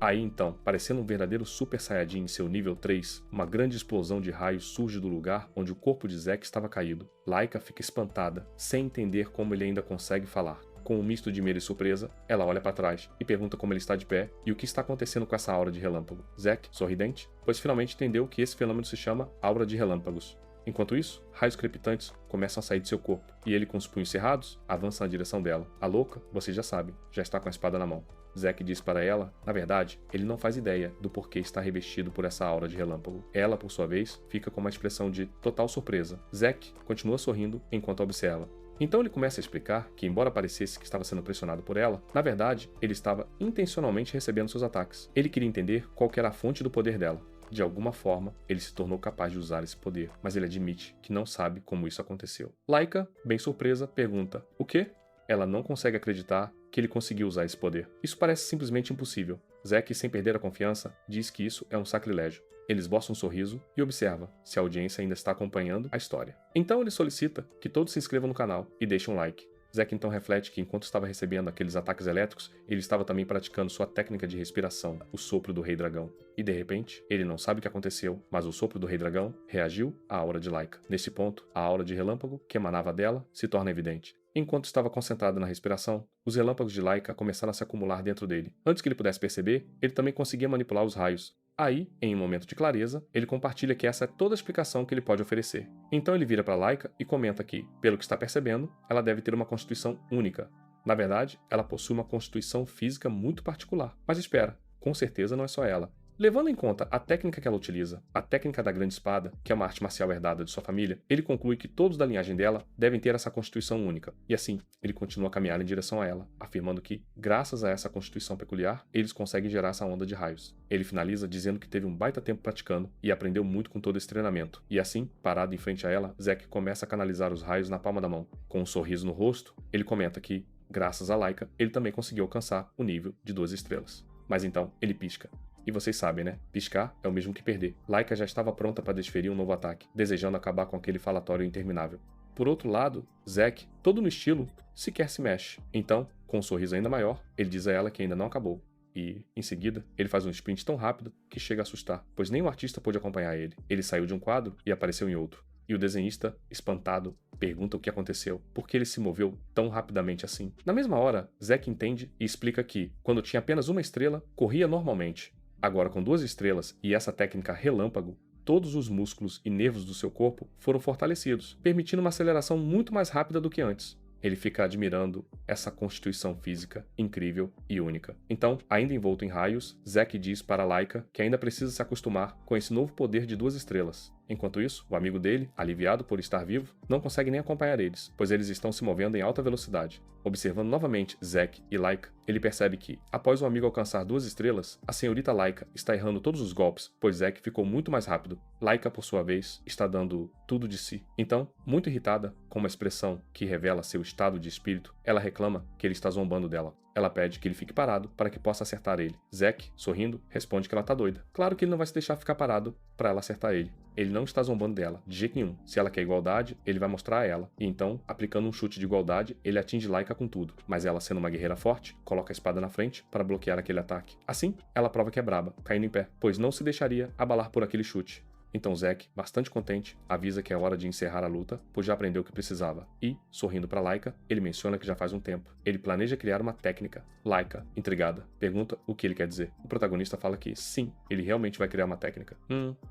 Aí então, parecendo um verdadeiro Super Saiyajin em seu nível 3, uma grande explosão de raios surge do lugar onde o corpo de Zack estava caído. Laika fica espantada, sem entender como ele ainda consegue falar. Com um misto de medo e surpresa, ela olha para trás e pergunta como ele está de pé e o que está acontecendo com essa aura de relâmpago. Zack, sorridente, pois finalmente entendeu que esse fenômeno se chama aura de relâmpagos. Enquanto isso, raios crepitantes começam a sair de seu corpo, e ele, com os punhos cerrados, avança na direção dela. A louca, vocês já sabem, já está com a espada na mão. Zack diz para ela, na verdade, ele não faz ideia do porquê está revestido por essa aura de relâmpago. Ela, por sua vez, fica com uma expressão de total surpresa. Zack continua sorrindo enquanto observa. Então ele começa a explicar que, embora parecesse que estava sendo pressionado por ela, na verdade, ele estava intencionalmente recebendo seus ataques. Ele queria entender qual que era a fonte do poder dela. De alguma forma, ele se tornou capaz de usar esse poder, mas ele admite que não sabe como isso aconteceu. Laika, bem surpresa, pergunta, o quê? Ela não consegue acreditar que ele conseguiu usar esse poder. Isso parece simplesmente impossível. Zack, sem perder a confiança, diz que isso é um sacrilégio. Ele esboça um sorriso e observa se a audiência ainda está acompanhando a história. Então ele solicita que todos se inscrevam no canal e deixem um like. Zack então reflete que enquanto estava recebendo aqueles ataques elétricos, ele estava também praticando sua técnica de respiração, o sopro do Rei Dragão. E de repente, ele não sabe o que aconteceu, mas o sopro do Rei Dragão reagiu à aura de Laika. Nesse ponto, a aura de relâmpago que emanava dela se torna evidente. Enquanto estava concentrado na respiração, os relâmpagos de Laika começaram a se acumular dentro dele. Antes que ele pudesse perceber, ele também conseguia manipular os raios. Aí, em um momento de clareza, ele compartilha que essa é toda a explicação que ele pode oferecer. Então ele vira para Laika e comenta que, pelo que está percebendo, ela deve ter uma constituição única. Na verdade, ela possui uma constituição física muito particular. Mas espera, com certeza não é só ela. Levando em conta a técnica que ela utiliza, a técnica da grande espada, que é uma arte marcial herdada de sua família, ele conclui que todos da linhagem dela devem ter essa constituição única. E assim, ele continua a caminhar em direção a ela, afirmando que, graças a essa constituição peculiar, eles conseguem gerar essa onda de raios. Ele finaliza dizendo que teve um baita tempo praticando e aprendeu muito com todo esse treinamento. E assim, parado em frente a ela, Zack começa a canalizar os raios na palma da mão. Com um sorriso no rosto, ele comenta que, graças a Laika, ele também conseguiu alcançar o nível de 2 estrelas. Mas então, ele pisca. E vocês sabem, né? Piscar é o mesmo que perder. Laika já estava pronta para desferir um novo ataque, desejando acabar com aquele falatório interminável. Por outro lado, Zack, todo no estilo, sequer se mexe. Então, com um sorriso ainda maior, ele diz a ela que ainda não acabou. E, em seguida, ele faz um sprint tão rápido que chega a assustar, pois nenhum artista pôde acompanhar ele. Ele saiu de um quadro e apareceu em outro. E o desenhista, espantado, pergunta o que aconteceu, por que ele se moveu tão rapidamente assim. Na mesma hora, Zack entende e explica que, quando tinha apenas uma estrela, corria normalmente. Agora, com 2 estrelas e essa técnica relâmpago, todos os músculos e nervos do seu corpo foram fortalecidos, permitindo uma aceleração muito mais rápida do que antes. Ele fica admirando essa constituição física incrível e única. Então, ainda envolto em raios, Zack diz para Laika que ainda precisa se acostumar com esse novo poder de 2 estrelas. Enquanto isso, o amigo dele, aliviado por estar vivo, não consegue nem acompanhar eles, pois eles estão se movendo em alta velocidade. Observando novamente Zack e Laika, ele percebe que, após o amigo alcançar 2 estrelas, a senhorita Laika está errando todos os golpes, pois Zack ficou muito mais rápido. Laika, por sua vez, está dando tudo de si. Então, muito irritada, com uma expressão que revela seu estado de espírito, ela reclama que ele está zombando dela. Ela pede que ele fique parado para que possa acertar ele. Zack, sorrindo, responde que ela tá doida. Claro que ele não vai se deixar ficar parado para ela acertar ele. Ele não está zombando dela, de jeito nenhum. Se ela quer igualdade, ele vai mostrar a ela. E então, aplicando um chute de igualdade, ele atinge Laika com tudo. Mas ela, sendo uma guerreira forte, coloca a espada na frente para bloquear aquele ataque. Assim, ela prova que é braba, caindo em pé, pois não se deixaria abalar por aquele chute. Então Zack, bastante contente, avisa que é hora de encerrar a luta, pois já aprendeu o que precisava. E, sorrindo para Laika, ele menciona que já faz um tempo. Ele planeja criar uma técnica. Laika, intrigada, pergunta o que ele quer dizer. O protagonista fala que, sim, ele realmente vai criar uma técnica.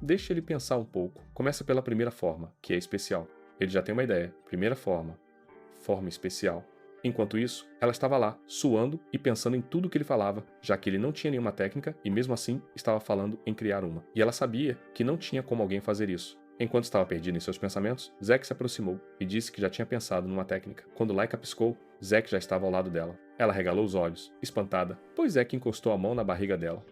Deixa ele pensar um pouco. Começa pela primeira forma, que é especial. Ele já tem uma ideia. Primeira forma. Forma especial. Enquanto isso, ela estava lá, suando e pensando em tudo o que ele falava, já que ele não tinha nenhuma técnica e mesmo assim estava falando em criar uma. E ela sabia que não tinha como alguém fazer isso. Enquanto estava perdida em seus pensamentos, Zack se aproximou e disse que já tinha pensado numa técnica. Quando Laika piscou, Zack já estava ao lado dela. Ela regalou os olhos, espantada, pois Zack encostou a mão na barriga dela.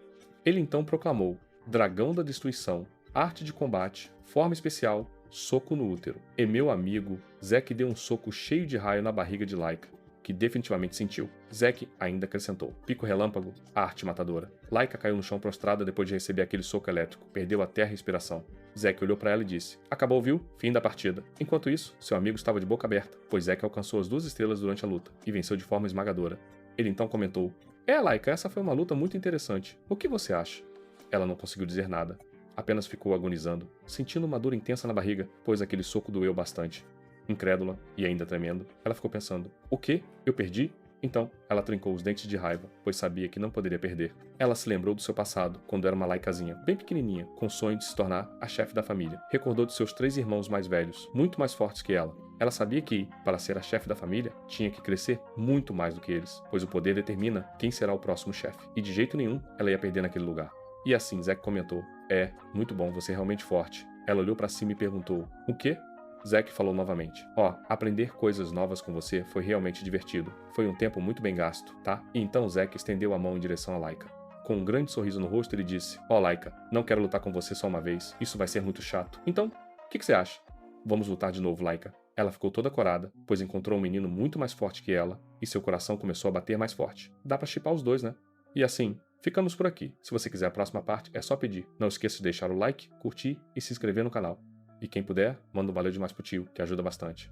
Ele então proclamou: Dragão da Destruição, arte de combate, forma especial, soco no útero. E meu amigo, Zack deu um soco cheio de raio na barriga de Laika, que definitivamente sentiu. Zack ainda acrescentou: pico relâmpago, arte matadora. Laika caiu no chão prostrada depois de receber aquele soco elétrico, perdeu até a respiração. Zack olhou para ela e disse: acabou, viu? Fim da partida. Enquanto isso, seu amigo estava de boca aberta, pois Zack alcançou as 2 estrelas durante a luta e venceu de forma esmagadora. Ele então comentou: Laika, essa foi uma luta muito interessante. O que você acha? Ela não conseguiu dizer nada. Apenas ficou agonizando, sentindo uma dor intensa na barriga, pois aquele soco doeu bastante. Incrédula e ainda tremendo, ela ficou pensando: o quê? Eu perdi? Então, ela trincou os dentes de raiva, pois sabia que não poderia perder. Ela se lembrou do seu passado, quando era uma Laikazinha, bem pequenininha, com o sonho de se tornar a chefe da família. Recordou de seus 3 irmãos mais velhos, muito mais fortes que ela. Ela sabia que, para ser a chefe da família, tinha que crescer muito mais do que eles, pois o poder determina quem será o próximo chefe, e de jeito nenhum ela ia perder naquele lugar. E assim, Zack comentou: muito bom, você é realmente forte. Ela olhou para cima e perguntou: o quê? Zack falou novamente: aprender coisas novas com você foi realmente divertido. Foi um tempo muito bem gasto, tá? E então Zack estendeu a mão em direção a Laika. Com um grande sorriso no rosto, ele disse: Laika, não quero lutar com você só uma vez. Isso vai ser muito chato. Então, o que você acha? Vamos lutar de novo, Laika. Ela ficou toda corada, pois encontrou um menino muito mais forte que ela, e seu coração começou a bater mais forte. Dá pra shippar os dois, né? E assim, ficamos por aqui. Se você quiser a próxima parte, é só pedir. Não esqueça de deixar o like, curtir e se inscrever no canal. E quem puder, manda um valeu demais pro tio, que ajuda bastante.